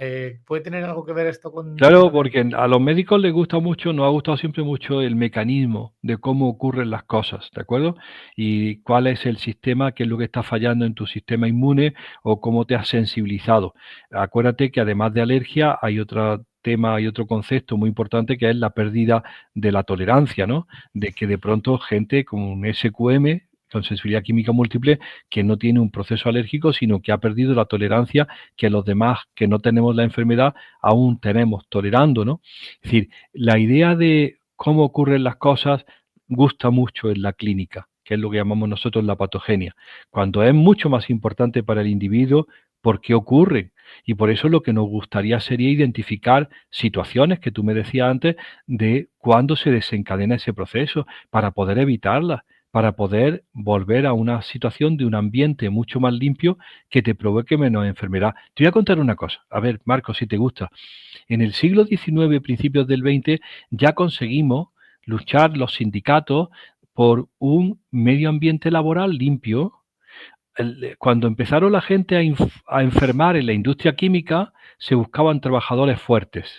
¿Puede tener algo que ver esto con claro, temas de- porque a los médicos les gusta mucho, nos ha gustado siempre mucho el mecanismo de cómo ocurren las cosas, ¿de acuerdo? Y cuál es el sistema, qué es lo que está fallando en tu sistema inmune o cómo te has sensibilizado. Acuérdate que además de alergia hay otro tema, hay otro concepto muy importante que es la pérdida de la tolerancia, ¿no? De que de pronto gente con un SQM, con sensibilidad química múltiple, que no tiene un proceso alérgico, sino que ha perdido la tolerancia que los demás que no tenemos la enfermedad aún tenemos tolerando, ¿no? Es decir, la idea de cómo ocurren las cosas gusta mucho en la clínica, que es lo que llamamos nosotros la patogenia, cuando es mucho más importante para el individuo por qué ocurren. Y por eso lo que nos gustaría sería identificar situaciones que tú me decías antes de cuándo se desencadena ese proceso para poder evitarlas, para poder volver a una situación de un ambiente mucho más limpio que te provoque menos enfermedad. Te voy a contar una cosa, a ver, Marcos, si te gusta. En el siglo XIX, principios del XX, ya conseguimos luchar los sindicatos por un medio ambiente laboral limpio. Cuando empezaron la gente a enfermar en la industria química, se buscaban trabajadores fuertes,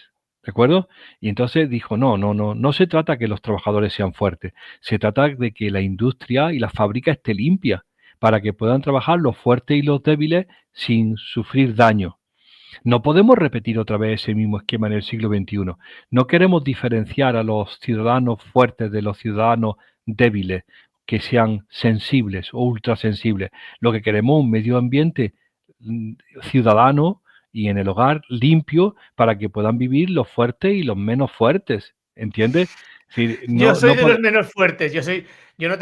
¿de acuerdo? Y entonces dijo, no se trata que los trabajadores sean fuertes, se trata de que la industria y la fábrica esté limpia, para que puedan trabajar los fuertes y los débiles sin sufrir daño. No podemos repetir otra vez ese mismo esquema en el siglo XXI. No queremos diferenciar a los ciudadanos fuertes de los ciudadanos débiles, que sean sensibles o ultrasensibles. Lo que queremos es un medio ambiente ciudadano y en el hogar limpio para que puedan vivir los fuertes y los menos fuertes. ¿Entiendes? Sí, Yo soy de los menos fuertes. Yo no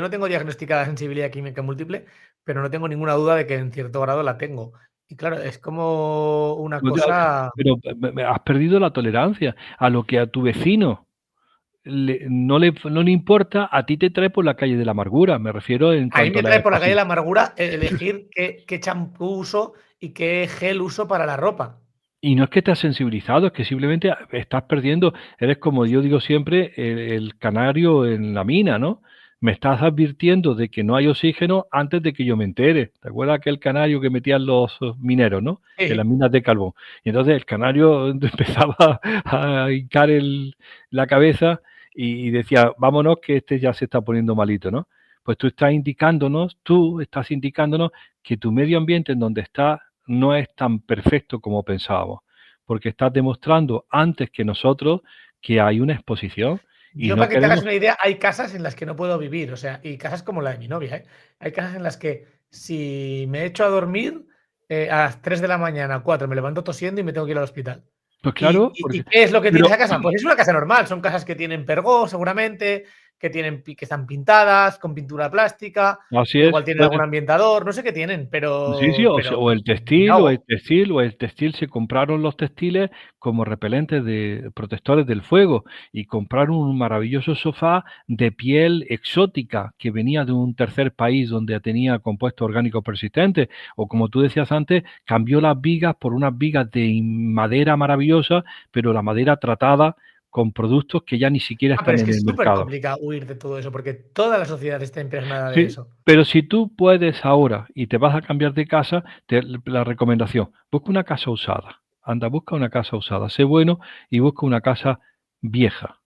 tengo diagnosticada sensibilidad química múltiple, pero no tengo ninguna duda de que en cierto grado la tengo. Y claro, es como una cosa. Pero has perdido la tolerancia a lo que a tu vecino no le importa, a ti te trae por la calle de la amargura. Me refiero en A mí cuanto me a la trae por la calle de la amargura elegir qué champú uso y qué gel uso para la ropa. Y no es que estés sensibilizado, es que simplemente estás perdiendo, eres como yo digo siempre, el canario en la mina, ¿no? Me estás advirtiendo de que no hay oxígeno antes de que yo me entere. ¿Te acuerdas aquel canario que metían los mineros, ¿no? En las minas de carbón. Y entonces el canario empezaba a hincar la cabeza y decía, vámonos que este ya se está poniendo malito, ¿no? Pues tú estás indicándonos que tu medio ambiente en donde estás no es tan perfecto como pensábamos, porque estás demostrando antes que nosotros que hay una exposición. Y Yo, no para que te hagas queremos... una idea, hay casas en las que no puedo vivir, o sea, y casas como la de mi novia, ¿eh? Hay casas en las que si me echo a dormir a las 3 de la mañana, 4, me levanto tosiendo y me tengo que ir al hospital. Pues claro, ¿Y qué es lo que tiene esa casa? Pues es una casa normal, son casas que tienen pergó, seguramente, que están pintadas con pintura plástica, Así o es, igual tienen puede. algún ambientador, no sé qué tienen, Sí, sí, o el textil, cuidado. se compraron los textiles como repelentes de protectores del fuego y compraron un maravilloso sofá de piel exótica que venía de un tercer país donde tenía compuestos orgánicos persistentes, o como tú decías antes, cambió las vigas por unas vigas de madera maravillosa, pero la madera tratada con productos que ya ni siquiera Pero están es en que el es súper mercado. complicado huir de todo eso, porque toda la sociedad está impregnada de Sí, eso. pero si tú puedes ahora y te vas a cambiar de casa, la recomendación, busca una casa usada. Anda, busca una casa usada. Sé bueno y busca una casa vieja.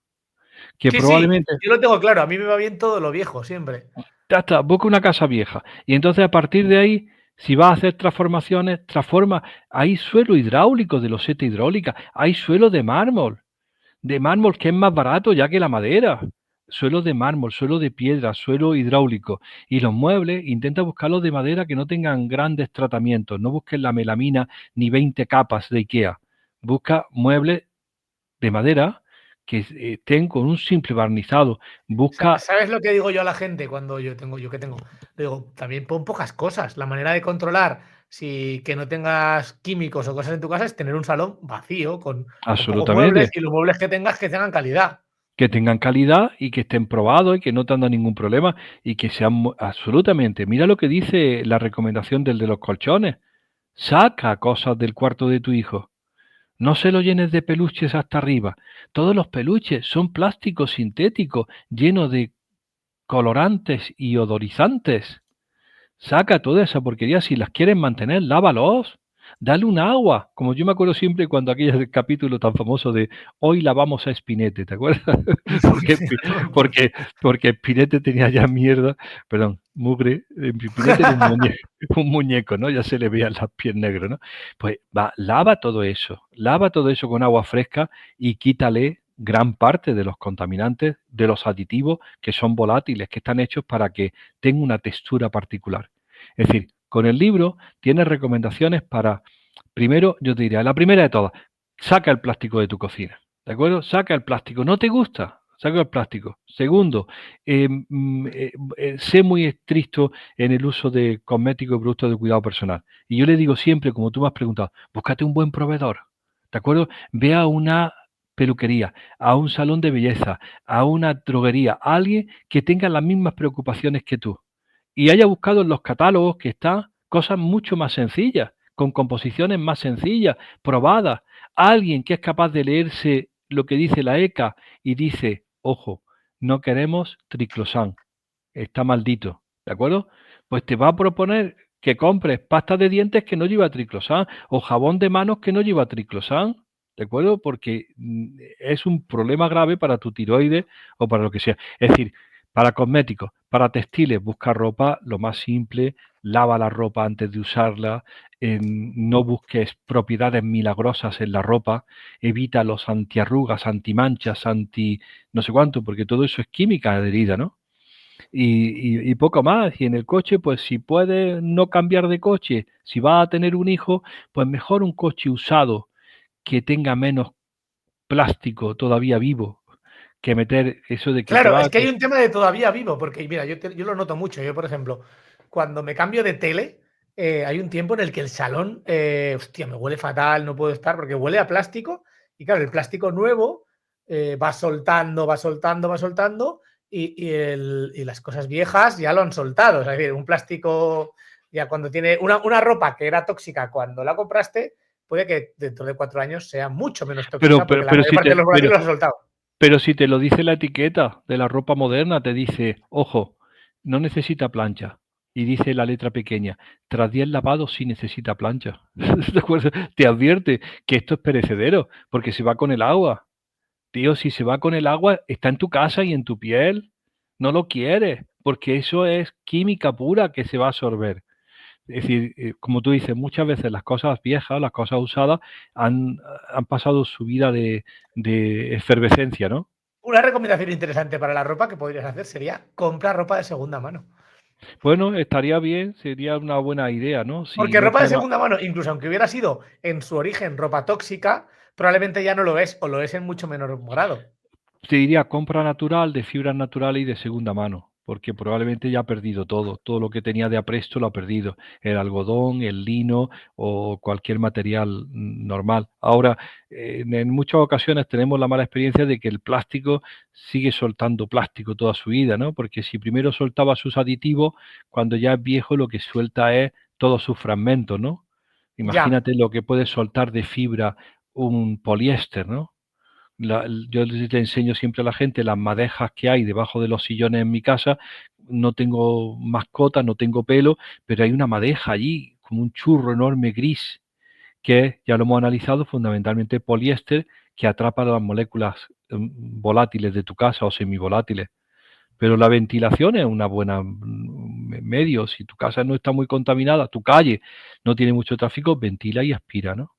Que Sí, sí, probablemente, yo lo tengo claro, a mí me va bien todo lo viejo, siempre. ya está, busca una casa vieja. Y entonces a partir de ahí, si vas a hacer transformaciones, transforma. Hay suelo hidráulico de loseta hidráulica, hay suelo de mármol que es más barato ya que la madera. Suelo de mármol, suelo de piedra, suelo hidráulico. Y los muebles, intenta buscarlos de madera que no tengan grandes tratamientos. No busques la melamina ni 20 capas de IKEA. Busca muebles de madera que estén con un simple barnizado. Busca ¿Sabes lo que digo yo a la gente cuando yo que tengo? Le digo, también pon pocas cosas. La manera de controlar que no tengas químicos o cosas en tu casa es tener un salón vacío con pocos muebles, absolutamente y los muebles que tengas que tengan calidad. que tengan calidad y que estén probados y que no te han dado ningún problema y que sean absolutamente. Mira lo que dice la recomendación del de los colchones. Saca cosas del cuarto de tu hijo. No se lo llenes de peluches hasta arriba. Todos los peluches son plásticos sintéticos llenos de colorantes y odorizantes. Saca toda esa porquería. Si las quieres mantener, lávalos. Dale un agua. Como yo me acuerdo siempre cuando aquel capítulo tan famoso de Hoy lavamos a Spinete, ¿te acuerdas? porque, porque, porque Spinete tenía ya mierda, perdón, mugre. Spinete era un muñeco, ¿no? Ya se le veían las pies negras, ¿no? Pues va, lava todo eso con agua fresca y quítale gran parte de los contaminantes, de los aditivos que son volátiles, que están hechos para que tenga una textura particular. Es decir, con el libro tienes recomendaciones para, primero, yo te diría, la primera de todas, saca el plástico de tu cocina, ¿de acuerdo? Saca el plástico, ¿no te gusta? Saca el plástico. Segundo, sé muy estricto en el uso de cosméticos y productos de cuidado personal. Y yo le digo siempre, como tú me has preguntado, búscate un buen proveedor, ¿de acuerdo? Ve a una peluquería, a un salón de belleza, a una droguería, a alguien que tenga las mismas preocupaciones que tú y haya buscado en los catálogos que están cosas mucho más sencillas, con composiciones más sencillas, probadas. Alguien que es capaz de leerse lo que dice la ECA y dice, ojo, no queremos triclosan, está maldito, ¿de acuerdo? Pues te va a proponer que compres pasta de dientes que no lleva triclosan o jabón de manos que no lleva triclosan, ¿de acuerdo? Porque es un problema grave para tu tiroides o para lo que sea. Es decir, para cosméticos, para textiles, busca ropa lo más simple, lava la ropa antes de usarla, no busques propiedades milagrosas en la ropa, evita los antiarrugas, antimanchas, anti no sé cuánto, porque todo eso es química adherida, ¿no? Y poco más. Y en el coche, pues si puedes no cambiar de coche, si vas a tener un hijo, pues mejor un coche usado que tenga menos plástico todavía vivo, que meter eso de que te Claro, va es a... que hay un tema de todavía vivo, porque mira, yo lo noto mucho. Yo, por ejemplo, cuando me cambio de tele, hay un tiempo en el que el salón, hostia, me huele fatal, no puedo estar, porque huele a plástico, y claro, el plástico nuevo va soltando, va soltando, va soltando, y las cosas viejas ya lo han soltado. Es decir, un plástico, ya cuando tiene una ropa que era tóxica cuando la compraste, puede que dentro de 4 años sea mucho menos tóxica, porque la mayor parte de los volátiles los ha soltado. Pero si te lo dice la etiqueta de la ropa moderna, te dice, ojo, no necesita plancha. Y dice la letra pequeña, tras 10 lavados sí necesita plancha. ¿De acuerdo? Te advierte que esto es perecedero, porque se va con el agua. Tío, si se va con el agua, está en tu casa y en tu piel. No lo quieres, porque eso es química pura que se va a absorber. Es decir, como tú dices, muchas veces las cosas viejas, las cosas usadas, han pasado su vida de efervescencia, ¿no? Una recomendación interesante para la ropa que podrías hacer sería comprar ropa de segunda mano. Bueno, estaría bien, sería una buena idea, ¿no? Si Porque no ropa de fuera... segunda mano, incluso aunque hubiera sido en su origen ropa tóxica, probablemente ya no lo es, o lo es en mucho menor grado. Te diría compra natural, de fibras naturales y de segunda mano, porque probablemente ya ha perdido todo lo que tenía de apresto lo ha perdido, el algodón, el lino o cualquier material normal. Ahora, en muchas ocasiones tenemos la mala experiencia de que el plástico sigue soltando plástico toda su vida, ¿no? Porque si primero soltaba sus aditivos, cuando ya es viejo lo que suelta es todos sus fragmentos, ¿no? Ya, Imagínate lo que puede soltar de fibra un poliéster, ¿no? Yo le enseño siempre a la gente las madejas que hay debajo de los sillones en mi casa. No tengo mascota, no tengo pelo, pero hay una madeja allí, como un churro enorme gris, que ya lo hemos analizado, fundamentalmente poliéster, que atrapa las moléculas volátiles de tu casa o semivolátiles. Pero la ventilación es una buena medio. Si tu casa no está muy contaminada, tu calle no tiene mucho tráfico, ventila y aspira, ¿no?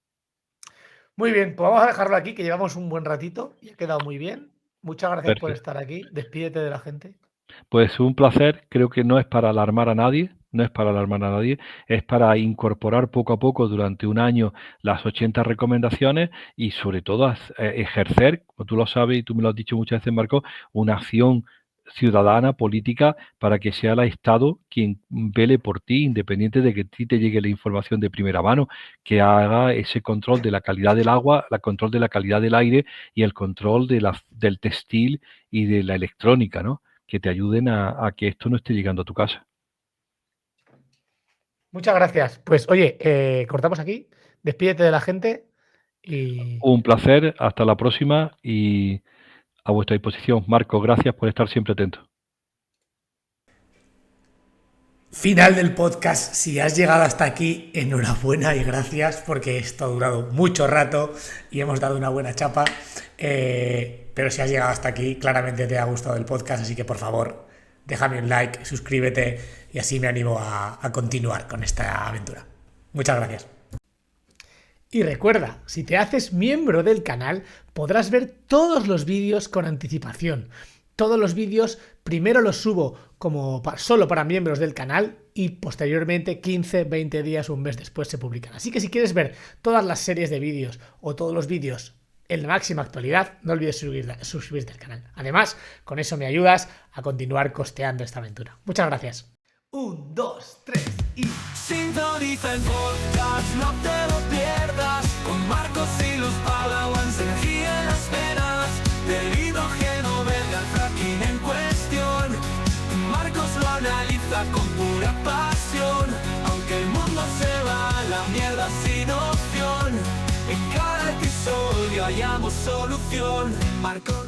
muy bien, pues vamos a dejarlo aquí, que llevamos un buen ratito y ha quedado muy bien. Muchas gracias por Perfecto. estar aquí. Despídete de la gente. Pues un placer, creo que no es para alarmar a nadie, no es para alarmar a nadie, es para incorporar poco a poco durante un año las 80 recomendaciones y sobre todo ejercer, como tú lo sabes y tú me lo has dicho muchas veces, Marco, una acción ciudadana, política, para que sea el Estado quien vele por ti, independiente de que a ti te llegue la información de primera mano, que haga ese control de la calidad del agua, el control de la calidad del aire y el control del textil y de la electrónica, ¿no? Que te ayuden a que esto no esté llegando a tu casa. Muchas gracias. Pues oye, cortamos aquí. Despídete de la gente y Un placer, hasta la próxima y a vuestra disposición. Marco, gracias por estar siempre atento. final del podcast. Si has llegado hasta aquí, enhorabuena y gracias porque esto ha durado mucho rato y hemos dado una buena chapa. Pero si has llegado hasta aquí, claramente te ha gustado el podcast, así que por favor, déjame un like, suscríbete y así me animo a continuar con esta aventura. Muchas gracias. Y recuerda, si te haces miembro del canal, podrás ver todos los vídeos con anticipación. Todos los vídeos primero los subo como solo para miembros del canal y posteriormente 15, 20 días o un mes después se publican. Así que si quieres ver todas las series de vídeos o todos los vídeos en la máxima actualidad, no olvides suscribirte al canal. Además, con eso me ayudas a continuar costeando esta aventura. Muchas gracias. 1, 2, 3 y... Sintoniza el podcast, no te lo pierdas. Con Marcos y los Padawans, energía en las venas. Del hidrógeno verde al fracking en cuestión. Marcos lo analiza con pura pasión. Aunque el mundo se va a la mierda sin opción, en cada episodio hallamos solución. Marcos.